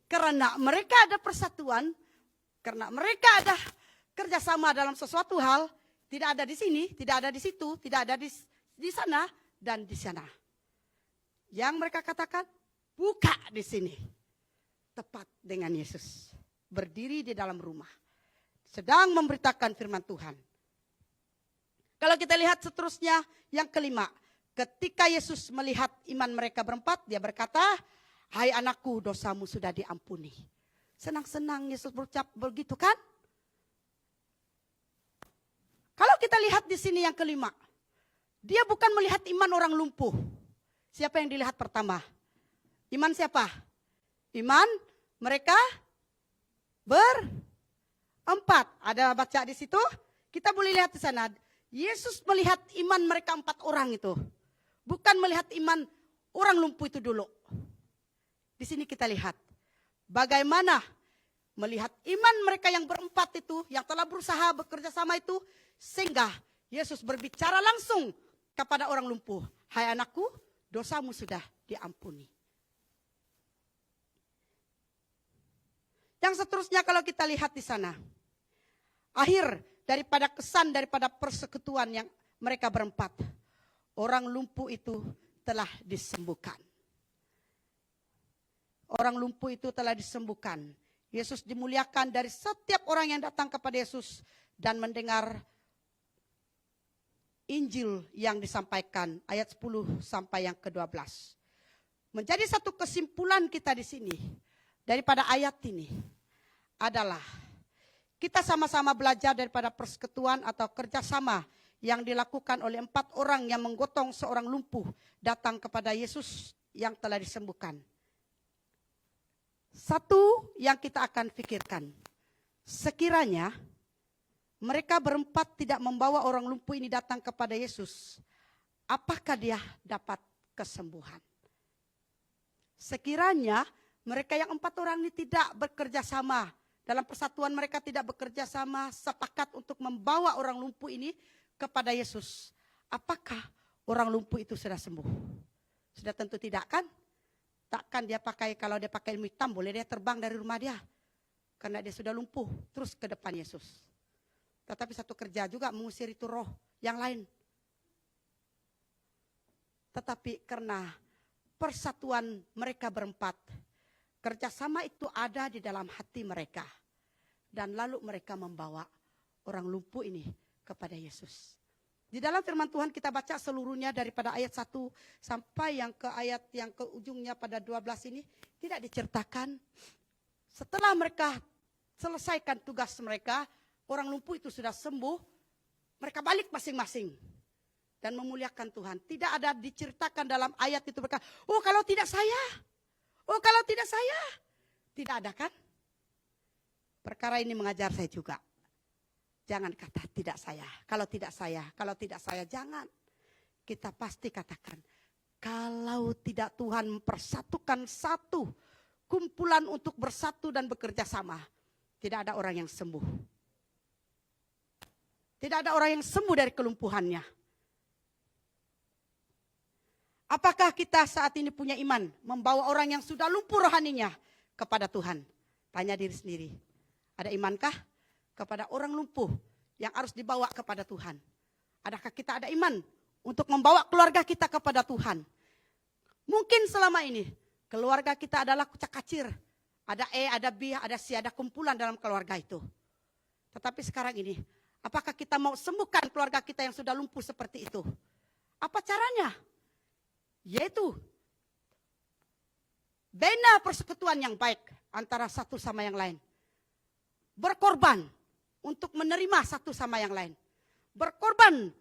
S3: karena mereka ada persatuan, karena mereka ada kerjasama dalam sesuatu hal, tidak ada di sini, tidak ada di situ, tidak ada di sana dan di sana. Yang mereka katakan, buka di sini. Tepat dengan Yesus. Berdiri di dalam rumah. Sedang memberitakan firman Tuhan. Kalau kita lihat seterusnya, yang kelima. Ketika Yesus melihat iman mereka berempat, dia berkata, hai anakku, dosamu sudah diampuni. Senang-senang Yesus berucap begitu kan? Kalau kita lihat di sini yang kelima, dia bukan melihat iman orang lumpuh. Siapa yang dilihat pertama? Iman siapa? Iman mereka berempat. Ada baca di situ? Kita boleh lihat di sana. Yesus melihat iman mereka 4 orang itu. Bukan melihat iman orang lumpuh itu dulu. Di sini kita lihat bagaimana melihat iman mereka yang berempat itu, yang telah berusaha bekerja sama itu, sehingga Yesus berbicara langsung kepada orang lumpuh. Hai anakku, dosamu sudah diampuni. Yang seterusnya kalau kita lihat di sana, akhir daripada kesan daripada persekutuan yang mereka berempat, orang lumpuh itu telah disembuhkan. Orang lumpuh itu telah disembuhkan. Yesus dimuliakan dari setiap orang yang datang kepada Yesus dan mendengar Injil yang disampaikan, ayat 10 sampai yang ke-12. Menjadi satu kesimpulan kita di sini daripada ayat ini adalah kita sama-sama belajar daripada persekutuan atau kerjasama yang dilakukan oleh 4 orang yang menggotong seorang lumpuh datang kepada Yesus yang telah disembuhkan. Satu yang kita akan pikirkan, sekiranya mereka berempat tidak membawa orang lumpuh ini datang kepada Yesus, apakah dia dapat kesembuhan? Sekiranya mereka yang 4 orang ini tidak bekerja sama, dalam persatuan mereka tidak bekerja sama, sepakat untuk membawa orang lumpuh ini kepada Yesus, apakah orang lumpuh itu sudah sembuh? Sudah tentu tidak kan? Takkan dia pakai, kalau dia pakai ilmu hitam, boleh dia terbang dari rumah dia. Karena dia sudah lumpuh, terus ke depan Yesus. Tetapi satu kerja juga mengusir itu roh yang lain. Tetapi karena persatuan mereka berempat, kerjasama itu ada di dalam hati mereka. Dan lalu mereka membawa orang lumpuh ini kepada Yesus. Di dalam firman Tuhan kita baca seluruhnya daripada ayat 1 sampai yang ke ayat yang ke ujungnya pada 12 ini. Tidak diceritakan. Setelah mereka selesaikan tugas mereka, orang lumpuh itu sudah sembuh. Mereka balik masing-masing. Dan memuliakan Tuhan. Tidak ada diceritakan dalam ayat itu mereka, oh kalau tidak saya. Oh kalau tidak saya. Tidak ada kan? Perkara ini mengajar saya juga. Jangan kata tidak saya. Kalau tidak saya jangan. Kita pasti katakan, kalau tidak Tuhan mempersatukan satu kumpulan untuk bersatu dan bekerja sama, tidak ada orang yang sembuh. Tidak ada orang yang sembuh dari kelumpuhannya. Apakah kita saat ini punya iman membawa orang yang sudah lumpuh rohaninya kepada Tuhan? Tanya diri sendiri. Ada imankah kepada orang lumpuh yang harus dibawa kepada Tuhan? Adakah kita ada iman untuk membawa keluarga kita kepada Tuhan? Mungkin selama ini keluarga kita adalah kucak-kacir. Ada E, ada B, ada C, ada kumpulan dalam keluarga itu. Tetapi sekarang ini, Apakah kita mau sembuhkan keluarga kita yang sudah lumpuh seperti itu? Apa caranya? Yaitu bina persekutuan yang baik antara satu sama yang lain. Berkorban untuk menerima satu sama yang lain. Berkorban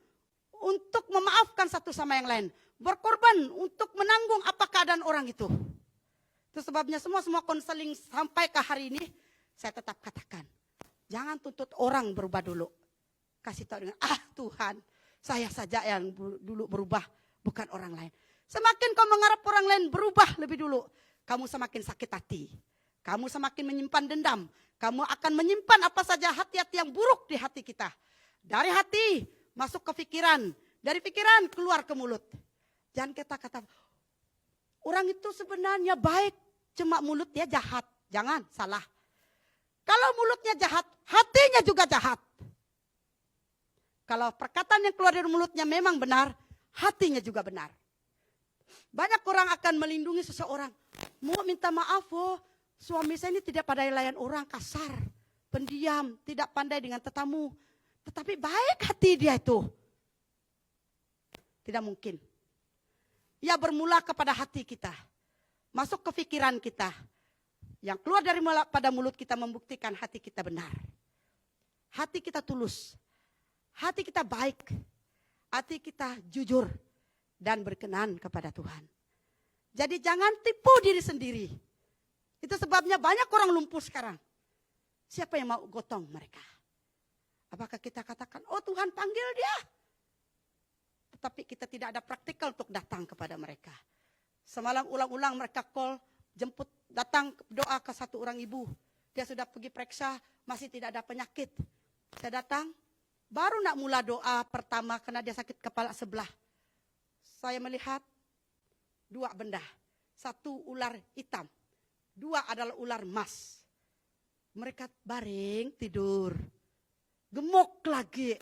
S3: untuk memaafkan satu sama yang lain. Berkorban untuk menanggung apa keadaan orang itu. Itu sebabnya semua konseling sampai ke hari ini, saya tetap katakan, jangan tuntut orang berubah dulu. Kasih tahu dengan, Tuhan, saya saja yang dulu berubah, bukan orang lain. Semakin kau mengharap orang lain berubah lebih dulu, kamu semakin sakit hati. Kamu semakin menyimpan dendam. Kamu akan menyimpan apa saja hati-hati yang buruk di hati kita. Dari hati masuk ke pikiran. Dari pikiran keluar ke mulut. Jangan kita kata, orang itu sebenarnya baik, cuma mulutnya jahat. Jangan, salah. Kalau mulutnya jahat, hatinya juga jahat. Kalau perkataan yang keluar dari mulutnya memang benar, hatinya juga benar. Banyak orang akan melindungi seseorang. Mau minta maaf, suami saya ini tidak pandai layan orang, kasar, pendiam, tidak pandai dengan tetamu. Tetapi baik hati dia itu. Tidak mungkin. Ia bermula kepada hati kita. Masuk ke pikiran kita. Yang keluar dari pada mulut kita membuktikan hati kita benar. Hati kita tulus. Hati kita baik. Hati kita jujur. Dan berkenan kepada Tuhan. Jadi jangan tipu diri sendiri. Itu sebabnya banyak orang lumpuh sekarang. Siapa yang mau gotong mereka? Apakah kita katakan, oh Tuhan panggil dia. Tetapi kita tidak ada praktikal untuk datang kepada mereka. Semalam ulang-ulang mereka call, jemput, datang doa ke satu orang ibu. Dia sudah pergi periksa, masih tidak ada penyakit. Saya datang, baru nak mula doa pertama karena dia sakit kepala sebelah. Saya melihat dua benda. Satu ular hitam. Dua adalah ular emas. Mereka baring tidur. Gemuk lagi.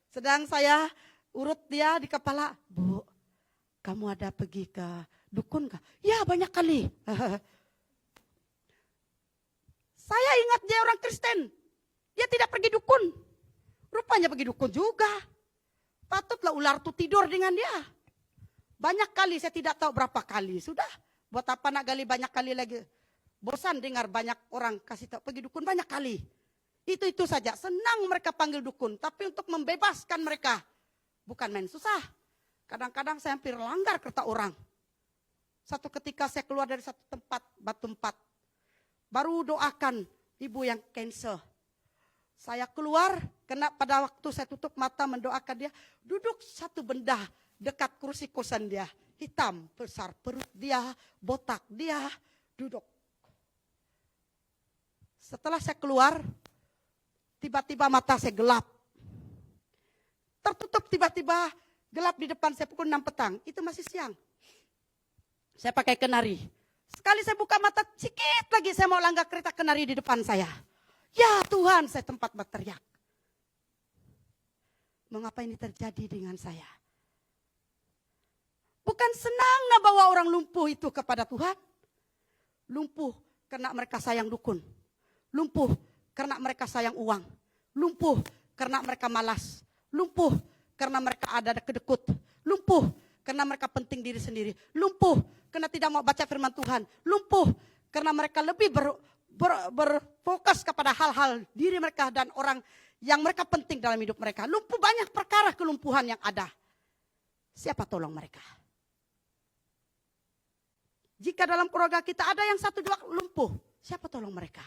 S3: Sedang saya urut dia di kepala. Bu, kamu ada pergi ke dukun kah? Ya, banyak kali. Saya ingat dia orang Kristen. Dia tidak pergi dukun. Rupanya pergi dukun juga. Patutlah ular itu tidur dengan dia. Banyak kali, saya tidak tahu berapa kali. Sudah, buat apa nak gali banyak kali lagi. Bosan dengar banyak orang kasih tahu pergi dukun banyak kali. Itu saja, senang mereka panggil dukun. Tapi untuk membebaskan mereka, bukan main susah. Kadang-kadang saya hampir langgar kata orang. Satu ketika saya keluar dari satu tempat, Batu 4. Baru doakan ibu yang cancer. Saya keluar, kena pada waktu saya tutup mata mendoakan dia. Duduk satu benda dekat kursi kosan dia. Hitam, besar perut dia, botak dia, duduk. Setelah saya keluar, tiba-tiba mata saya gelap. Tertutup tiba-tiba, gelap di depan saya pukul 6 petang. Itu masih siang. Saya pakai kenari. Sekali saya buka mata, sedikit lagi saya mau langgar kereta kenari di depan saya. Ya Tuhan, saya tempat berteriak. Mengapa ini terjadi dengan saya? Bukan senang nak bawa orang lumpuh itu kepada Tuhan. Lumpuh karena mereka sayang dukun. Lumpuh karena mereka sayang uang. Lumpuh karena mereka malas. Lumpuh karena mereka ada kedekut. Lumpuh karena mereka penting diri sendiri. Lumpuh karena tidak mau baca firman Tuhan. Lumpuh karena mereka lebih berfokus kepada hal-hal diri mereka dan orang yang mereka penting dalam hidup mereka. Lumpuh, banyak perkara kelumpuhan yang ada. Siapa tolong mereka? Jika dalam keluarga kita ada yang 1-2 lumpuh, siapa tolong mereka?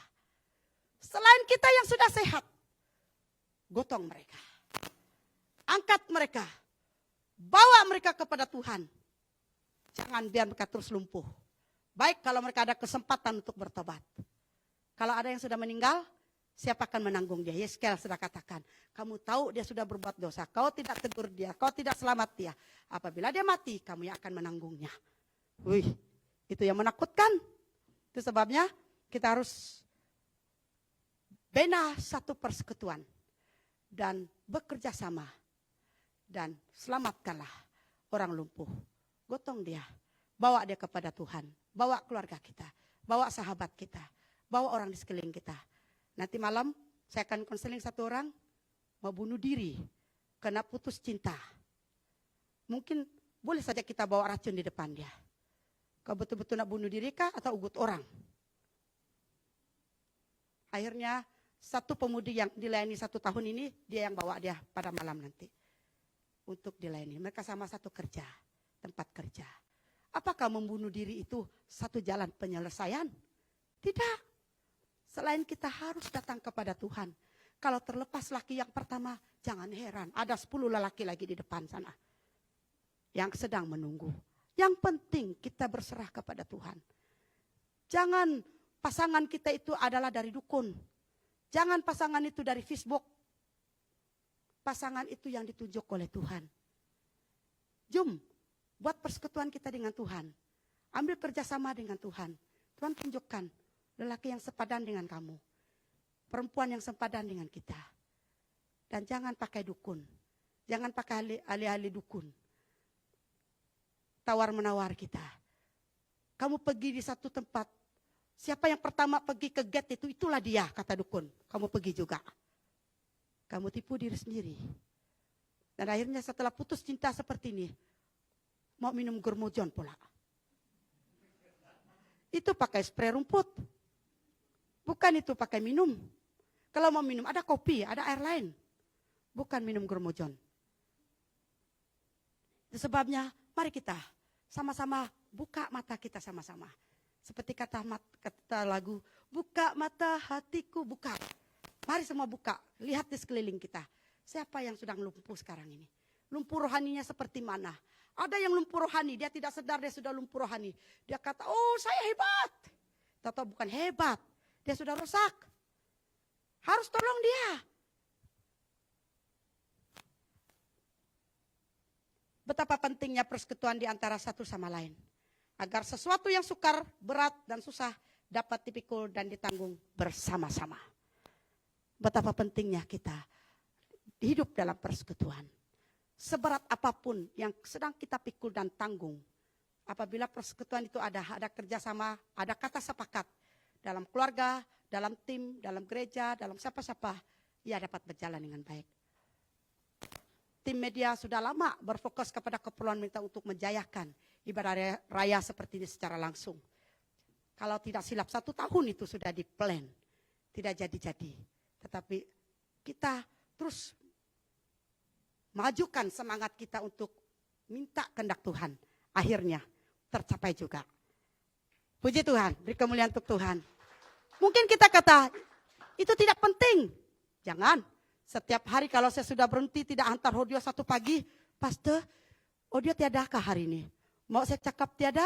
S3: Selain kita yang sudah sehat, gotong mereka. Angkat mereka. Bawa mereka kepada Tuhan. Jangan biar mereka terus lumpuh. Baik kalau mereka ada kesempatan untuk bertobat. Kalau ada yang sudah meninggal, siapa akan menanggung dia? Yeskel sudah katakan, kamu tahu dia sudah berbuat dosa. Kau tidak tegur dia, kau tidak selamat dia. Apabila dia mati, kamu yang akan menanggungnya. Wih, itu yang menakutkan. Itu sebabnya kita harus bina satu persekutuan. Dan bekerja sama. Dan selamatkanlah orang lumpuh. Gotong dia. Bawa dia kepada Tuhan. Bawa keluarga kita. Bawa sahabat kita. Bawa orang di sekeliling kita. Nanti malam saya akan konseling satu orang. mau bunuh diri, kena putus cinta. Mungkin boleh saja kita bawa racun di depan dia. Kau betul-betul nak bunuh diri kah atau ugut orang? Akhirnya satu pemudi yang dilayani 1 tahun ini, dia yang bawa dia pada malam nanti. Untuk dilayani. Mereka sama satu kerja, tempat kerja. Apakah membunuh diri itu satu jalan penyelesaian? Tidak. Selain kita harus datang kepada Tuhan. Kalau terlepas laki yang pertama, jangan heran. Ada 10 lelaki lagi di depan sana. Yang sedang menunggu. Yang penting kita berserah kepada Tuhan. Jangan pasangan kita itu adalah dari dukun. Jangan pasangan itu dari Facebook. Pasangan itu yang ditunjuk oleh Tuhan. Jom, buat persekutuan kita dengan Tuhan. Ambil kerjasama dengan Tuhan. Tuhan tunjukkan lelaki yang sepadan dengan kamu. Perempuan yang sepadan dengan kita. Dan jangan pakai dukun. Jangan pakai ahli-ahli dukun. Tawar-menawar kita. Kamu pergi di satu tempat. Siapa yang pertama pergi ke gate itu, itulah dia, kata dukun. Kamu pergi juga. Kamu tipu diri sendiri. Dan akhirnya setelah putus cinta seperti ini, mau minum Gormojon pula. Itu pakai spray rumput. Bukan itu pakai minum. Kalau mau minum, ada kopi, ada air lain. Bukan minum Gormojon. Itu sebabnya, mari kita sama-sama buka mata kita sama-sama. Seperti kata lagu, buka mata hatiku, buka. Mari semua buka, lihat di sekeliling kita. Siapa yang sedang lumpuh sekarang ini? Lumpuh rohaninya seperti mana? Ada yang lumpuh rohani, dia tidak sadar dia sudah lumpuh rohani. Dia kata, oh saya hebat. Tahu bukan hebat, dia sudah rusak. Harus tolong dia. Betapa pentingnya persekutuan di antara satu sama lain. Agar sesuatu yang sukar, berat, dan susah dapat dipikul dan ditanggung bersama-sama. Betapa pentingnya kita hidup dalam persekutuan. Seberat apapun yang sedang kita pikul dan tanggung. Apabila persekutuan itu ada kerjasama, ada kata sepakat. Dalam keluarga, dalam tim, dalam gereja, dalam siapa-siapa, ia dapat berjalan dengan baik. Tim media sudah lama berfokus kepada keperluan kita untuk menjayakan ibadah raya seperti ini secara langsung. Kalau tidak silap 1 tahun itu sudah di-plan. Tidak jadi-jadi. Tetapi kita terus majukan semangat kita untuk minta kehendak Tuhan. Akhirnya tercapai juga. Puji Tuhan, beri kemuliaan untuk Tuhan. Mungkin kita kata, itu tidak penting. Jangan. Setiap hari kalau saya sudah berhenti tidak hantar audio 1 pagi, Pastor, audio tiadakah hari ini? Mau saya cakap tiada?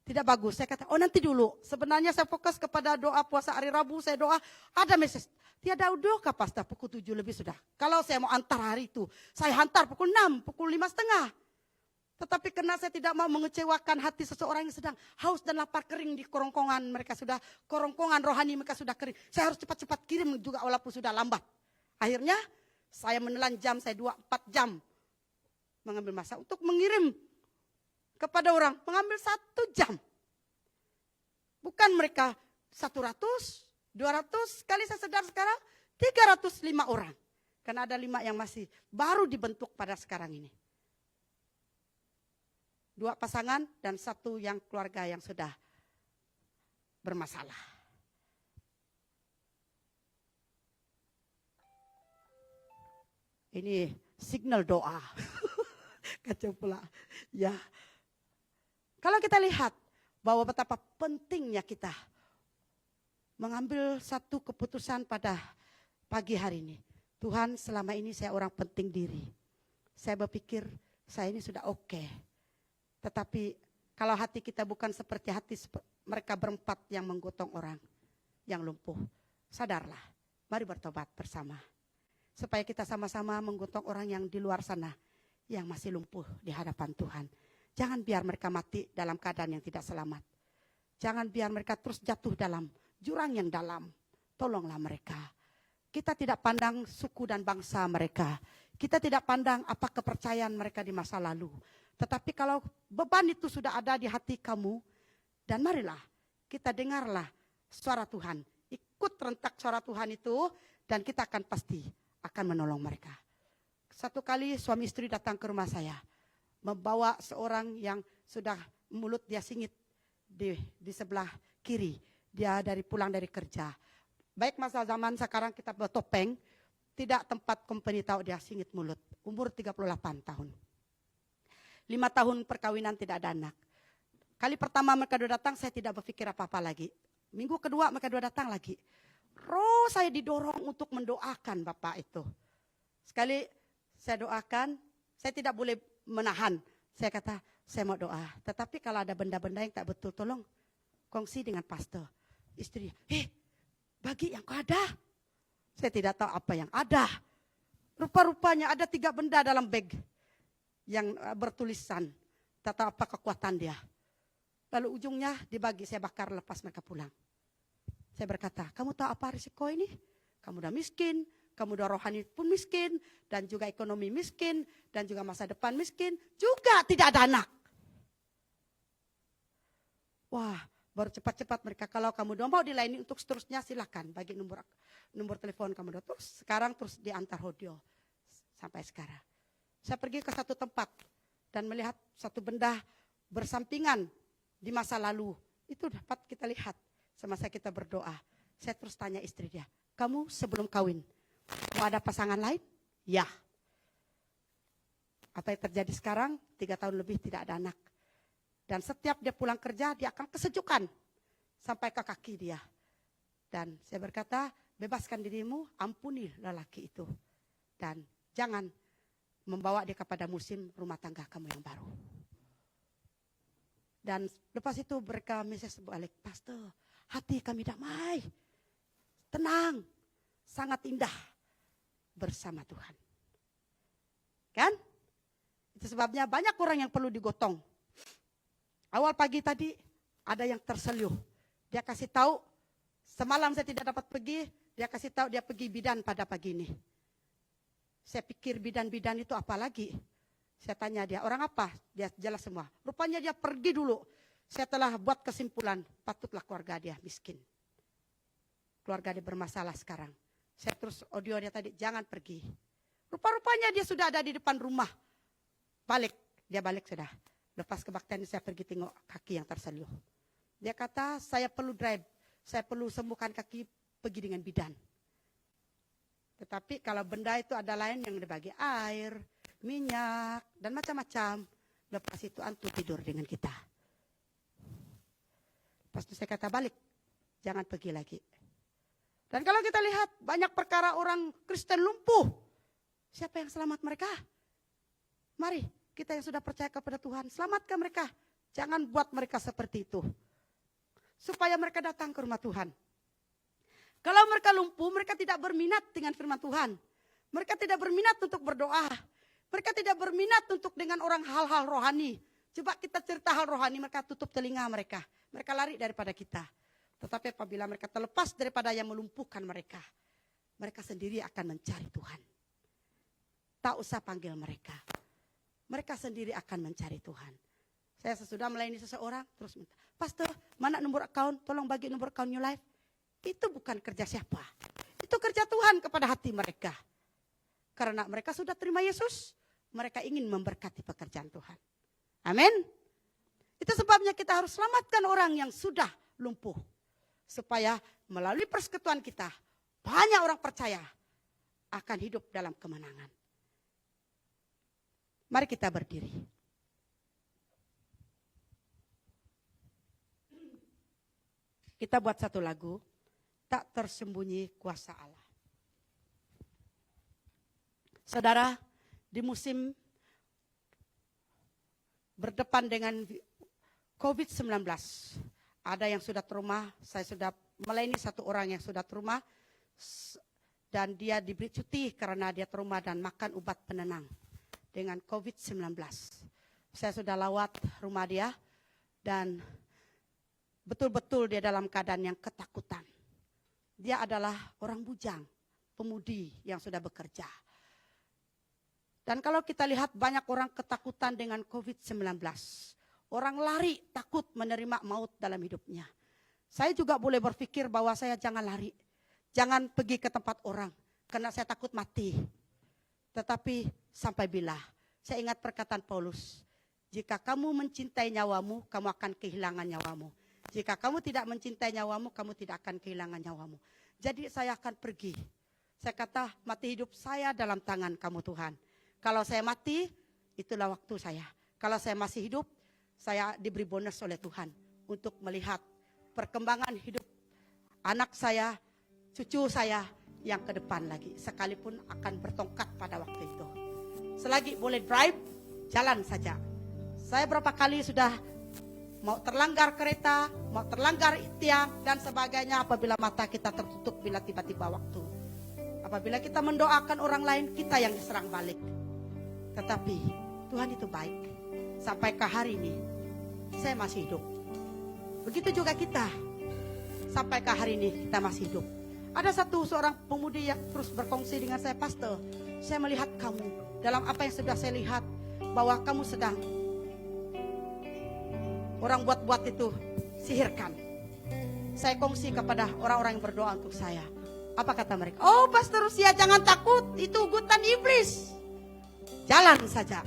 S3: Tidak bagus. Saya kata, oh nanti dulu. Sebenarnya saya fokus kepada doa puasa hari Rabu, saya doa, ada message. Tiada audio kah Pastor? Pukul 7 lebih sudah. Kalau saya mau antar hari itu, saya hantar pukul 6, pukul 5:30. Tetapi karena saya tidak mau mengecewakan hati seseorang yang sedang haus dan lapar kering di kerongkongan mereka sudah, kerongkongan rohani mereka sudah kering. Saya harus cepat-cepat kirim juga walaupun sudah lambat. Akhirnya saya menelan jam, saya 2-4 jam mengambil masa untuk mengirim kepada orang. Mengambil 1 jam. Bukan mereka 100, 200, kali saya sadar sekarang 305 orang. Karena ada 5 yang masih baru dibentuk pada sekarang ini. 2 pasangan dan 1 yang keluarga yang sudah bermasalah. Ini signal doa. Kacau pula. Ya. Kalau kita lihat bahwa betapa pentingnya kita mengambil satu keputusan pada pagi hari ini. Tuhan, selama ini saya orang penting diri. Saya berpikir saya ini sudah oke. Tetapi kalau hati kita bukan seperti hati mereka berempat yang menggotong orang yang lumpuh. Sadarlah, mari bertobat bersama. Supaya kita sama-sama menggotong orang yang di luar sana yang masih lumpuh di hadapan Tuhan. Jangan biar mereka mati dalam keadaan yang tidak selamat. Jangan biar mereka terus jatuh dalam jurang yang dalam. Tolonglah mereka. Kita tidak pandang suku dan bangsa mereka. Kita tidak pandang apa kepercayaan mereka di masa lalu. Tetapi kalau beban itu sudah ada di hati kamu, dan marilah kita dengarlah suara Tuhan. Ikut rentak suara Tuhan itu dan kita akan pasti akan menolong mereka. Satu kali suami istri datang ke rumah saya, membawa seorang yang sudah mulut dia singit di sebelah kiri. Dia pulang dari kerja. Baik masa zaman sekarang kita bertopeng, tidak tempat company tahu dia singit mulut. Umur 38 tahun. 5 tahun perkawinan tidak ada anak. Kali pertama mereka dua datang, saya tidak berpikir apa-apa lagi. Minggu kedua mereka dua datang lagi. Roh saya didorong untuk mendoakan bapak itu. Sekali saya doakan, saya tidak boleh menahan. Saya kata, saya mau doa. Tetapi kalau ada benda-benda yang tak betul, tolong kongsi dengan pastor. Istri, bagi yang kau ada. Saya tidak tahu apa yang ada. Rupa-rupanya ada 3 benda dalam bag yang bertulisan. Tak tahu apa kekuatan dia. Lalu ujungnya dibagi, saya bakar lepas mereka pulang. Saya berkata, kamu tahu apa risiko ini? Kamu udah miskin, kamu udah rohani pun miskin, dan juga ekonomi miskin, dan juga masa depan miskin, juga tidak ada anak. Wah, baru cepat-cepat mereka, kalau kamu udah mau dilayani untuk seterusnya silakan bagi nomor telepon kamu udah terus. Sekarang terus diantar audio sampai sekarang. Saya pergi ke satu tempat dan melihat satu benda bersampingan di masa lalu. Itu dapat kita lihat semasa kita berdoa. Saya terus tanya istri dia, kamu sebelum kawin, mau ada pasangan lain? Ya. Apa yang terjadi sekarang? 3 tahun lebih tidak ada anak. Dan setiap dia pulang kerja, dia akan kesejukan sampai ke kaki dia. Dan saya berkata, bebaskan dirimu, ampuni lelaki itu. Dan jangan membawa dia kepada musim rumah tangga kamu yang baru. Dan lepas itu mereka message balik, pastor, hati kami damai, tenang, sangat indah bersama Tuhan. Kan? Itu sebabnya banyak orang yang perlu digotong. Awal pagi tadi ada yang terseluh. Dia kasih tahu, semalam saya tidak dapat pergi, dia kasih tahu dia pergi bidan pada pagi ini. Saya pikir bidan-bidan itu apa lagi? Saya tanya dia, orang apa? Dia jelas semua. Rupanya dia pergi dulu. Saya telah buat kesimpulan, patutlah keluarga dia miskin. Keluarga dia bermasalah sekarang. Saya terus audio dia tadi, jangan pergi. Rupa-rupanya dia sudah ada di depan rumah. Dia balik sudah. Lepas kebaktian saya pergi tengok kaki yang terseluh. Dia kata, saya perlu drive. Saya perlu sembuhkan kaki, pergi dengan bidan. Tetapi kalau benda itu ada lain yang dibagi air, minyak, dan macam-macam. Lepas itu antum tidur dengan kita. Lepas itu saya kata balik, jangan pergi lagi. Dan kalau kita lihat banyak perkara orang Kristen lumpuh. Siapa yang selamat mereka? Mari kita yang sudah percaya kepada Tuhan, selamatkan mereka. Jangan buat mereka seperti itu. Supaya mereka datang ke rumah Tuhan. Kalau mereka lumpuh, mereka tidak berminat dengan firman Tuhan. Mereka tidak berminat untuk berdoa. Mereka tidak berminat untuk dengan orang hal-hal rohani. Coba kita cerita hal rohani, mereka tutup telinga mereka. Mereka lari daripada kita. Tetapi apabila mereka terlepas daripada yang melumpuhkan mereka, mereka sendiri akan mencari Tuhan. Tak usah panggil mereka. Mereka sendiri akan mencari Tuhan. Saya sesudah melayani seseorang, terus minta, pastor, mana nomor account? Tolong bagi nomor account New Life. Itu bukan kerja siapa. Itu kerja Tuhan kepada hati mereka. Karena mereka sudah terima Yesus, mereka ingin memberkati pekerjaan Tuhan. Amin. Itu sebabnya kita harus selamatkan orang yang sudah lumpuh. Supaya melalui persekutuan kita, banyak orang percaya akan hidup dalam kemenangan. Mari kita berdiri. Kita buat satu lagu, tak tersembunyi kuasa Allah. Saudara, di musim berdepan dengan COVID-19, ada yang sudah trauma, saya sudah melayani satu orang yang sudah trauma, dan dia diberi cuti karena dia trauma dan makan obat penenang dengan COVID-19. Saya sudah lawat rumah dia dan betul-betul dia dalam keadaan yang ketakutan. Dia adalah orang bujang, pemudi yang sudah bekerja. Dan kalau kita lihat banyak orang ketakutan dengan COVID-19. Orang lari takut menerima maut dalam hidupnya. Saya juga boleh berpikir bahwa saya jangan lari. Jangan pergi ke tempat orang. karena saya takut mati. Tetapi sampai bila? Saya ingat perkataan Paulus. Jika kamu mencintai nyawamu, kamu akan kehilangan nyawamu. Jika kamu tidak mencintai nyawamu, kamu tidak akan kehilangan nyawamu. Jadi saya akan pergi. Saya kata, mati hidup saya dalam tangan kamu Tuhan. Kalau saya mati, itulah waktu saya. Kalau saya masih hidup, saya diberi bonus oleh Tuhan untuk melihat perkembangan hidup anak saya, cucu saya yang ke depan lagi. Sekalipun akan bertongkat pada waktu itu. Selagi boleh drive, jalan saja. Saya berapa kali sudah mau terlanggar kereta, mau terlanggar tiang dan sebagainya apabila mata kita tertutup bila tiba-tiba waktu. Apabila kita mendoakan orang lain, kita yang diserang balik. Tetapi Tuhan itu baik. Sampai ke hari ini, saya masih hidup. Begitu juga kita. Sampai ke hari ini, kita masih hidup. Ada seorang pemudi yang terus berkongsi dengan saya, Pastor, saya melihat kamu dalam apa yang sudah saya lihat, bahwa kamu sedang orang buat-buat itu sihirkan. Saya kongsi kepada orang-orang yang berdoa untuk saya. Apa kata mereka? Oh Pastor Rusia, jangan takut, itu ugutan iblis. Jalan saja.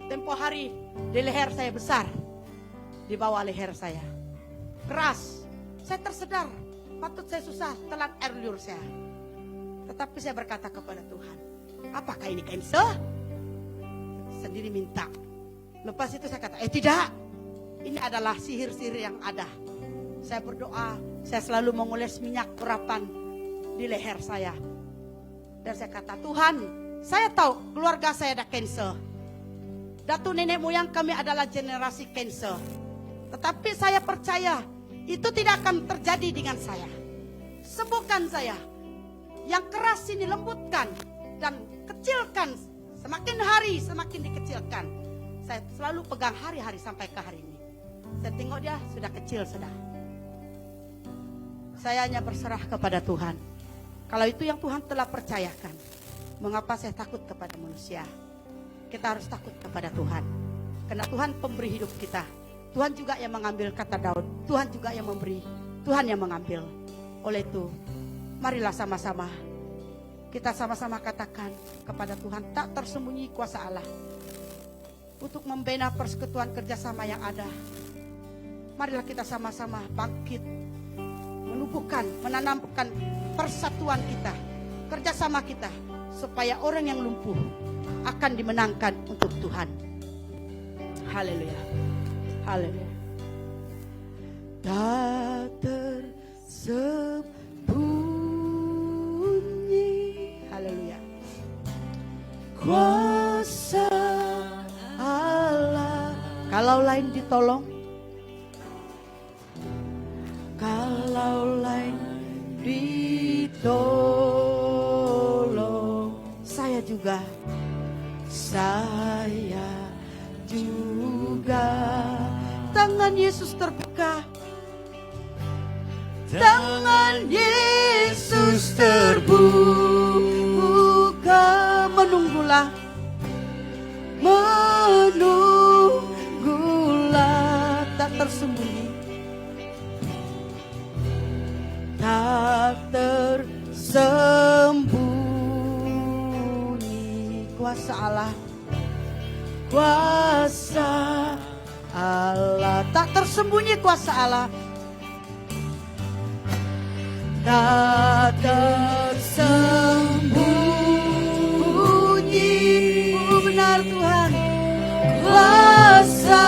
S3: Tempo hari di leher saya besar, di bawah leher saya keras. Saya tersedar, patut saya susah telan air liur saya. Tetapi saya berkata kepada Tuhan, apakah ini cancer? Sendiri minta. Lepas itu saya kata, tidak, ini adalah sihir-sihir yang ada. Saya berdoa, saya selalu mengoles minyak urapan di leher saya. Dan saya kata, Tuhan, saya tahu keluarga saya ada cancer. Datu nenek moyang kami adalah generasi cancer. Tetapi saya percaya, itu tidak akan terjadi dengan saya. Sembuhkan saya. Yang keras ini lembutkan dan kecilkan. Semakin hari semakin dikecilkan. Saya selalu pegang hari-hari sampai ke hari ini. Saya tengok dia sudah kecil sudah. Saya hanya berserah kepada Tuhan. Kalau itu yang Tuhan telah percayakan, mengapa saya takut kepada manusia? Kita harus takut kepada Tuhan. Karena Tuhan pemberi hidup kita. Tuhan juga yang mengambil, kata Daud. Tuhan juga yang memberi. Tuhan yang mengambil. Oleh itu, marilah sama-sama kita sama-sama katakan kepada Tuhan, tak tersembunyi kuasa Allah untuk membina persekutuan kerjasama yang ada. Marilah kita sama-sama bangkit, menumbuhkan, menanamkan persatuan kita, kerjasama kita, supaya orang yang lumpuh akan dimenangkan untuk Tuhan. Haleluya, haleluya. Tak tersembunyi, haleluya, kuasa Allah. Kalau lain ditolong, kalau lain ditolong, saya juga tangan Yesus terbuka, tangan Yesus terbuka. Menunggulah tak tersembunyi, tak tersembunyi. Kuasa Allah, kuasa Allah, tak tersembunyi kuasa Allah, tak tersembunyi. Oh, benar Tuhan, kuasa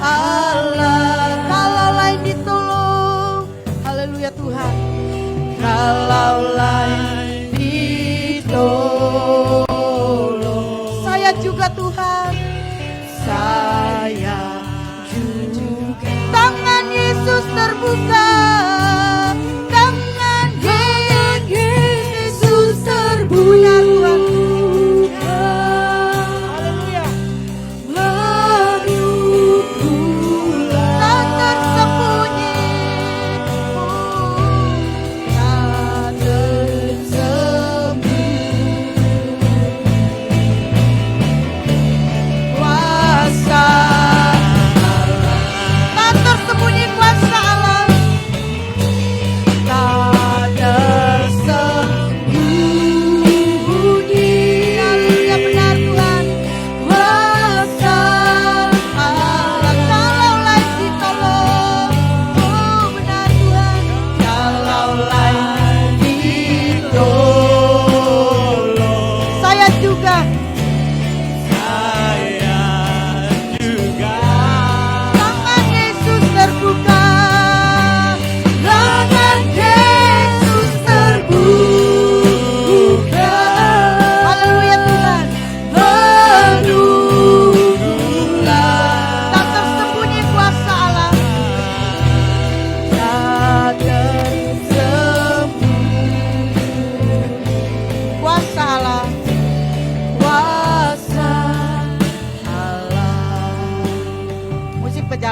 S3: Allah. Kalau lain ditolong, haleluya Tuhan. Kalau lain ditolong, saya juga Tuhan, saya juga. Tangan Yesus terbuka, tangan Yesus terbuka. Haleluya. Tak tersembunyi, tak tersembunyi. Kuasa Allah, tak tersembunyi kuasa Allah.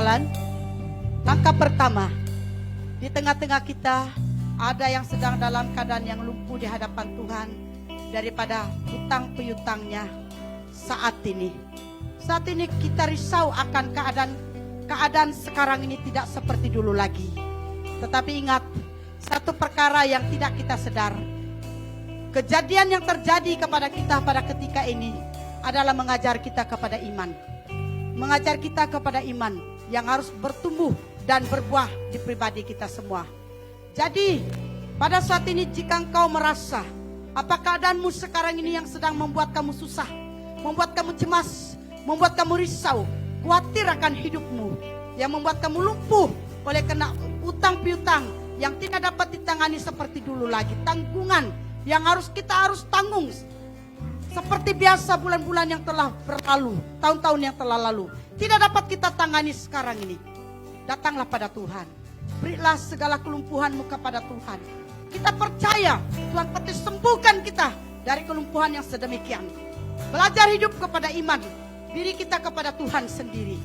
S3: berjalan. Langkah pertama, di tengah-tengah kita ada yang sedang dalam keadaan yang lumpuh di hadapan Tuhan daripada hutang piutangnya saat ini. Saat ini kita risau akan keadaan sekarang ini tidak seperti dulu lagi. Tetapi ingat, satu perkara yang tidak kita sadar, kejadian yang terjadi kepada kita pada ketika ini adalah mengajar kita kepada iman. Mengajar kita kepada iman yang harus bertumbuh dan berbuah di pribadi kita semua. Jadi, pada saat ini jika engkau merasa apa keadaanmu sekarang ini yang sedang membuat kamu susah, membuat kamu cemas, membuat kamu risau, khawatir akan hidupmu, yang membuat kamu lumpuh oleh kena utang piutang yang tidak dapat ditangani seperti dulu lagi, tanggungan yang kita harus tanggung seperti biasa bulan-bulan yang telah berlalu, tahun-tahun yang telah lalu, tidak dapat kita tangani sekarang ini. Datanglah pada Tuhan. Berilah segala kelumpuhanmu kepada Tuhan. Kita percaya Tuhan pasti sembuhkan kita dari kelumpuhan yang sedemikian. Belajar hidup kepada iman, diri kita kepada Tuhan sendiri.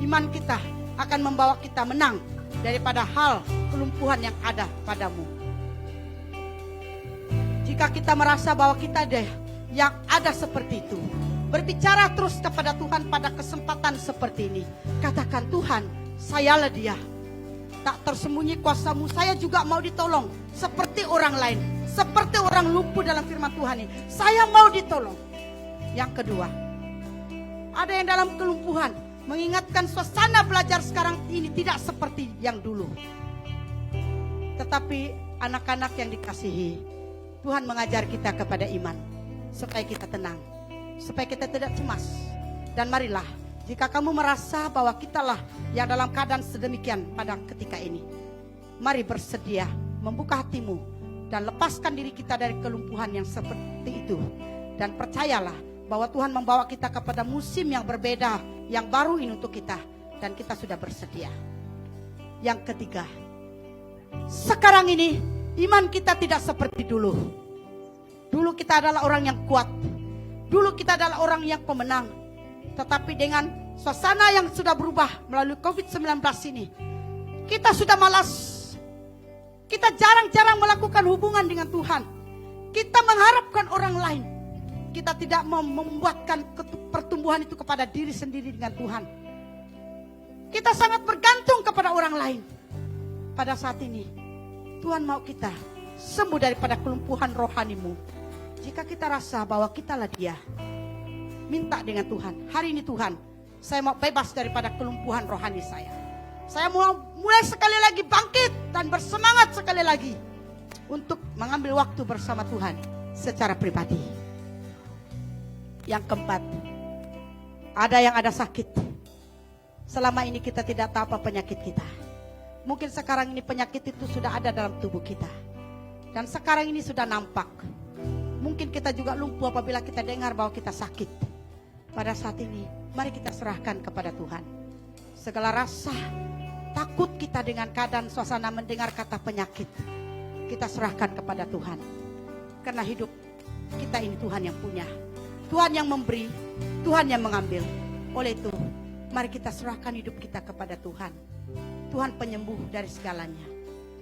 S3: Iman kita akan membawa kita menang daripada hal kelumpuhan yang ada padamu. Jika kita merasa bahwa kita yang ada seperti itu, berbicara terus kepada Tuhan pada kesempatan seperti ini. Katakan, Tuhan, sayalah dia. Tak tersembunyi kuasa-Mu, saya juga mau ditolong seperti orang lain, seperti orang lumpuh dalam firman Tuhan ini. Saya mau ditolong. Yang kedua, ada yang dalam kelumpuhan, mengingatkan suasana belajar sekarang ini tidak seperti yang dulu. Tetapi anak-anak yang dikasihi, Tuhan mengajar kita kepada iman, supaya kita tenang, supaya kita tidak cemas. Dan marilah, jika kamu merasa bahwa kitalah yang dalam keadaan sedemikian pada ketika ini, mari bersedia membuka hatimu dan lepaskan diri kita dari kelumpuhan yang seperti itu. Dan percayalah bahwa Tuhan membawa kita kepada musim yang berbeda, yang baru ini untuk kita. Dan kita sudah bersedia. Yang ketiga, sekarang ini iman kita tidak seperti dulu. Dulu kita adalah orang yang kuat. Dulu kita adalah orang yang pemenang. Tetapi dengan suasana yang sudah berubah melalui COVID-19 ini, kita sudah malas. Kita jarang-jarang melakukan hubungan dengan Tuhan. Kita mengharapkan orang lain. Kita tidak membuatkan pertumbuhan itu kepada diri sendiri dengan Tuhan. Kita sangat bergantung kepada orang lain. Pada saat ini, Tuhan mau kita sembuh daripada kelumpuhan rohanimu. Jika kita rasa bahwa kitalah dia, minta dengan Tuhan. Hari ini Tuhan, saya mau bebas daripada kelumpuhan rohani saya. Saya mau mulai sekali lagi bangkit dan bersemangat sekali lagi untuk mengambil waktu bersama Tuhan secara pribadi. Yang keempat, ada yang ada sakit. Selama ini kita tidak tahu apa penyakit kita. Mungkin sekarang ini penyakit itu sudah ada dalam tubuh kita. Dan sekarang ini sudah nampak. Mungkin kita juga lumpuh apabila kita dengar bahwa kita sakit. Pada saat ini, mari kita serahkan kepada Tuhan. Segala rasa takut kita dengan keadaan suasana mendengar kata penyakit, kita serahkan kepada Tuhan. Karena hidup kita ini Tuhan yang punya. Tuhan yang memberi, Tuhan yang mengambil. Oleh itu, mari kita serahkan hidup kita kepada Tuhan. Tuhan penyembuh dari segalanya.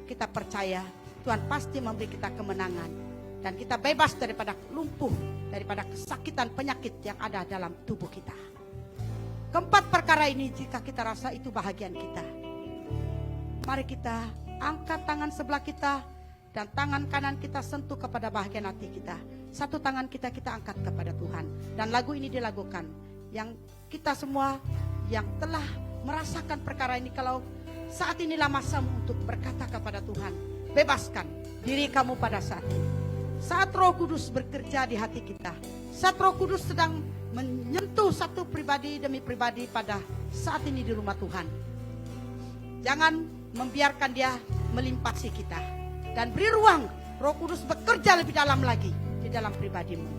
S3: Kita percaya Tuhan pasti memberi kita kemenangan. Dan kita bebas daripada lumpuh, daripada kesakitan penyakit yang ada dalam tubuh kita. Keempat perkara ini jika kita rasa itu bahagian kita, mari kita angkat tangan sebelah kita dan tangan kanan kita sentuh kepada bahagian hati kita. Satu tangan kita angkat kepada Tuhan. Dan lagu ini dilakukan yang kita semua yang telah merasakan perkara ini, kalau saat inilah masamu untuk berkata kepada Tuhan, bebaskan diri kamu pada saat ini. Saat Roh Kudus bekerja di hati kita, saat Roh Kudus sedang menyentuh satu pribadi demi pribadi pada saat ini di rumah Tuhan, jangan membiarkan dia melimpasi kita. Dan beri ruang Roh Kudus bekerja lebih dalam lagi di dalam pribadimu.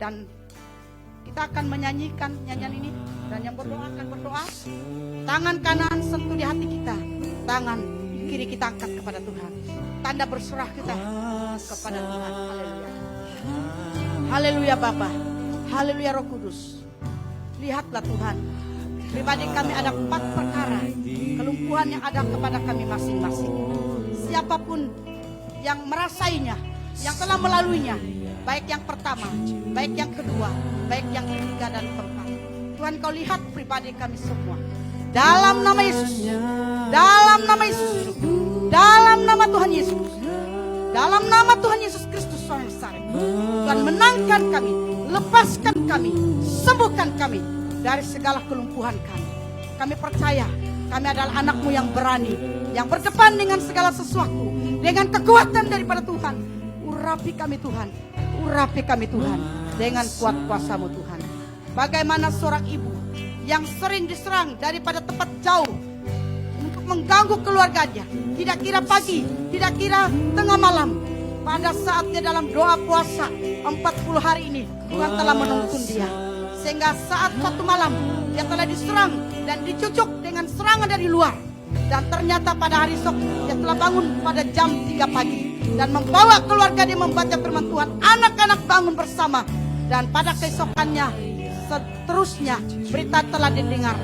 S3: Dan kita akan menyanyikan nyanyian ini. Dan yang berdoa akan berdoa. Tangan kanan sentuh di hati kita, tangan kiri kita angkat kepada Tuhan. Tanda berserah kita kepada Tuhan. Haleluya. Haleluya Bapa. Haleluya Roh Kudus. Lihatlah Tuhan, Pribadi kami ada 4 perkara kelumpuhan yang ada kepada kami masing-masing. Siapapun yang merasainya, yang telah melaluinya, baik yang pertama, baik yang kedua, baik yang ketiga dan keempat, Tuhan kau lihat pribadi kami semua. Dalam nama Yesus, dalam nama Yesus, dalam nama Tuhan Yesus, dalam nama Tuhan Yesus Kristus orang Nazaret, Tuhan menangkan kami, lepaskan kami, sembuhkan kami dari segala kelumpuhan kami. Kami percaya kami adalah anak-Mu yang berani, yang berdepan dengan segala sesuatu, dengan kekuatan daripada Tuhan. Urapi kami Tuhan, urapi kami Tuhan, dengan kuat kuasa-Mu Tuhan. Bagaimana seorang ibu yang sering diserang daripada tempat jauh untuk mengganggu keluarganya, tidak kira pagi, tidak kira tengah malam, pada saatnya dalam doa puasa 40 hari ini Tuhan telah menuntun dia, sehingga saat satu malam dia telah diserang dan dicucuk dengan serangan dari luar, dan ternyata pada hari esok dia telah bangun pada jam 3 pagi dan membawa keluarga dia membaca firman Tuhan. Anak-anak bangun bersama, dan pada keesokannya seterusnya berita telah didengar,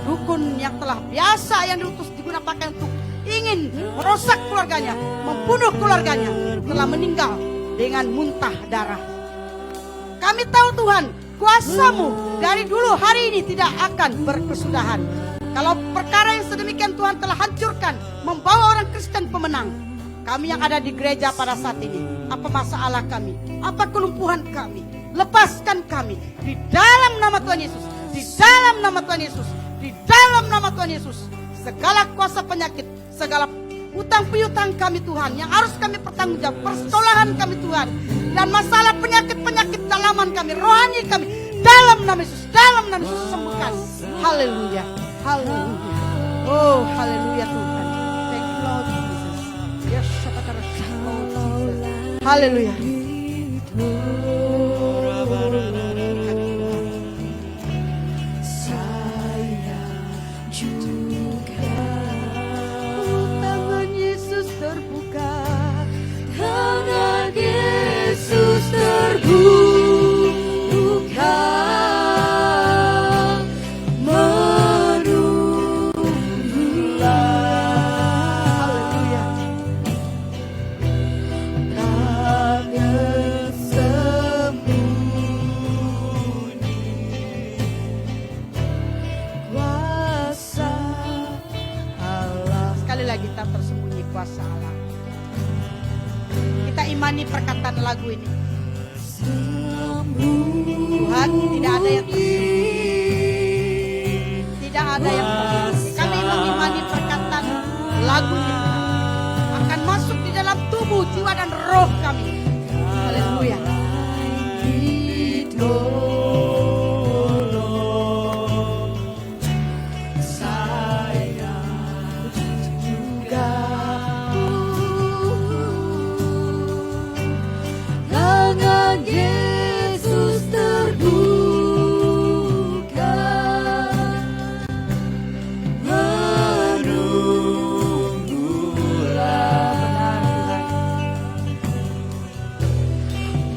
S3: dukun yang telah biasa yang diutus digunakan untuk ingin merusak keluarganya, membunuh keluarganya, telah meninggal dengan muntah darah. Kami tahu Tuhan, kuasa-Mu dari dulu hari ini tidak akan berkesudahan. Kalau perkara yang sedemikian Tuhan telah hancurkan, membawa orang Kristen pemenang. Kami yang ada di gereja pada saat ini, apa masalah kami, apa kelumpuhan kami, lepaskan kami di dalam nama Tuhan Yesus, di dalam nama Tuhan Yesus, di dalam nama Tuhan Yesus. Segala kuasa penyakit, segala utang piutang kami Tuhan yang harus kami pertanggungjawab, persekolahan kami Tuhan, dan masalah penyakit-penyakit dalaman kami, rohani kami, dalam nama Yesus, dalam nama Yesus sembuhkan. Haleluya, haleluya. Oh haleluya Tuhan. Thank you Lord Jesus. Yes, haleluya. Tangan Yesus terbuka, tangan Yesus terbuka, menunggulah. Haleluya. Tangan sembunyi, kuasa Allah. Sekali lagi, kita tersembunyi kuasa Allah. Kita imani perkataan lagu ini. Tuhan, tidak ada yang tersembunyi, tidak ada yang tersembunyi. Kami mengimani perkataan lagu ini akan masuk di dalam tubuh, jiwa dan roh kami. Haleluya. Tangan Yesus terbuka, menunggulah.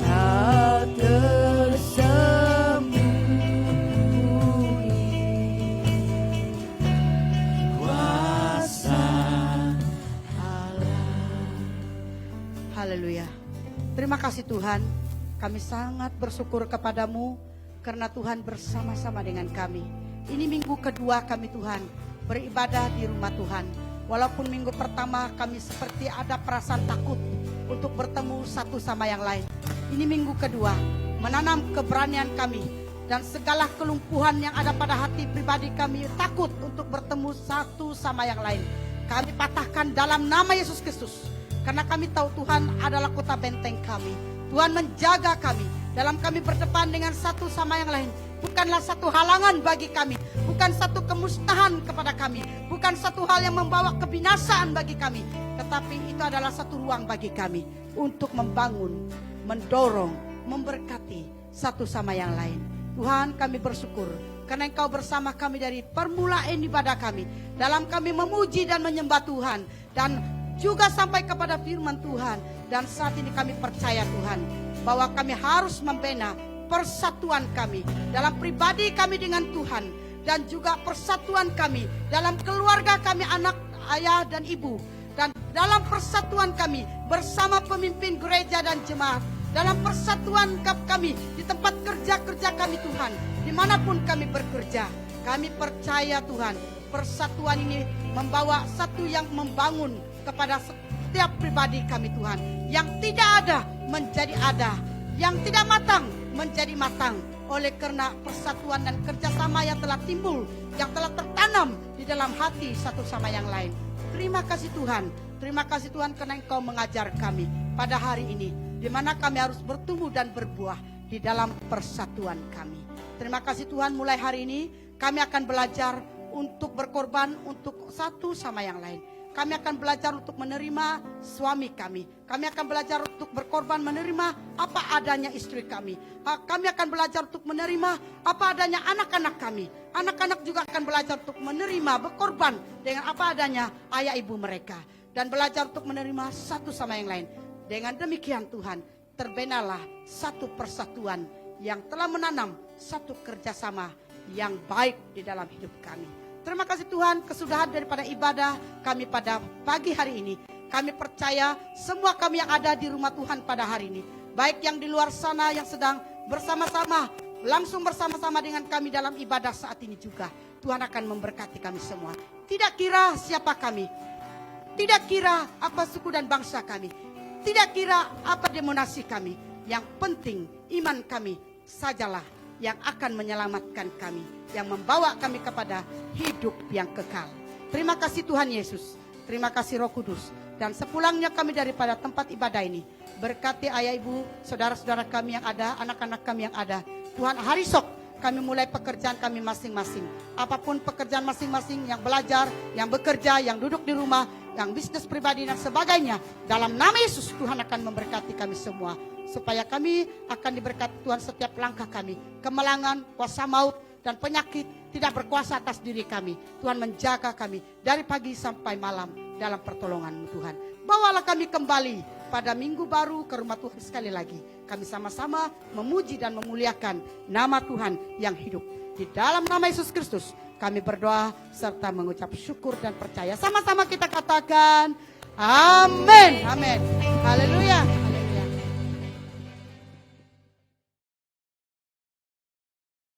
S3: Tak tersembunyi kuasa Allah. Haleluya. Terima kasih Tuhan, kami sangat bersyukur kepadamu karena Tuhan bersama-sama dengan kami. Ini minggu kedua kami Tuhan beribadah di rumah Tuhan. Walaupun minggu pertama kami seperti ada perasaan takut untuk bertemu satu sama yang lain. Ini minggu kedua menanam keberanian kami, dan segala kelumpuhan yang ada pada hati pribadi kami takut untuk bertemu satu sama yang lain, kami patahkan dalam nama Yesus Kristus. Karena kami tahu Tuhan adalah kota benteng kami. Tuhan menjaga kami dalam kami berdepan dengan satu sama yang lain. Bukanlah satu halangan bagi kami, bukan satu kemusnahan kepada kami, bukan satu hal yang membawa kebinasaan bagi kami, tetapi itu adalah satu ruang bagi kami untuk membangun, mendorong, memberkati satu sama yang lain. Tuhan, kami bersyukur karena Engkau bersama kami dari permulaan ibadah kami, dalam kami memuji dan menyembah Tuhan, dan juga sampai kepada firman Tuhan. Dan saat ini kami percaya Tuhan bahwa kami harus membina persatuan kami dalam pribadi kami dengan Tuhan, dan juga persatuan kami dalam keluarga kami, anak, ayah dan ibu, dan dalam persatuan kami bersama pemimpin gereja dan jemaat, dalam persatuan kami di tempat kerja kami Tuhan, dimanapun kami bekerja. Kami percaya Tuhan, persatuan ini membawa satu yang membangun kepada setiap pribadi kami Tuhan. Yang tidak ada menjadi ada, yang tidak matang menjadi matang, oleh karena persatuan dan kerjasama yang telah timbul, yang telah tertanam di dalam hati satu sama yang lain. Terima kasih Tuhan, terima kasih Tuhan karena Engkau mengajar kami pada hari ini, di mana kami harus bertumbuh dan berbuah di dalam persatuan kami. Terima kasih Tuhan, mulai hari ini kami akan belajar untuk berkorban untuk satu sama yang lain. Kami akan belajar untuk menerima suami kami. Kami akan belajar untuk berkorban menerima apa adanya istri kami. Kami akan belajar untuk menerima apa adanya anak-anak kami. Anak-anak juga akan belajar untuk menerima, berkorban dengan apa adanya ayah ibu mereka. Dan belajar untuk menerima satu sama yang lain. Dengan demikian Tuhan, terbenalah satu persatuan yang telah menanam satu kerjasama yang baik di dalam hidup kami. Terima kasih Tuhan, kesudahan daripada ibadah kami pada pagi hari ini. Kami percaya semua kami yang ada di rumah Tuhan pada hari ini, baik yang di luar sana yang sedang bersama-sama, langsung bersama-sama dengan kami dalam ibadah saat ini juga, Tuhan akan memberkati kami semua. Tidak kira siapa kami, tidak kira apa suku dan bangsa kami, tidak kira apa denominasi kami, yang penting iman kami sajalah yang akan menyelamatkan kami, yang membawa kami kepada hidup yang kekal. Terima kasih Tuhan Yesus, terima kasih Roh Kudus. Dan sepulangnya kami daripada tempat ibadah ini, berkati ayah ibu, saudara-saudara kami yang ada, anak-anak kami yang ada. Tuhan, hari esok kami mulai pekerjaan kami masing-masing. Apapun pekerjaan masing-masing, yang belajar, yang bekerja, yang duduk di rumah, yang bisnis pribadi dan sebagainya. Dalam nama Yesus Tuhan akan memberkati kami semua. Supaya kami akan diberkati Tuhan setiap langkah kami. Kemalangan, kuasa maut, dan penyakit tidak berkuasa atas diri kami. Tuhan menjaga kami dari pagi sampai malam dalam pertolongan-Mu Tuhan. Bawalah kami kembali pada minggu baru ke rumah Tuhan sekali lagi. Kami sama-sama memuji dan memuliakan nama Tuhan yang hidup. Di dalam nama Yesus Kristus kami berdoa serta mengucap syukur dan percaya. Sama-sama kita katakan amin. Amin. Haleluya.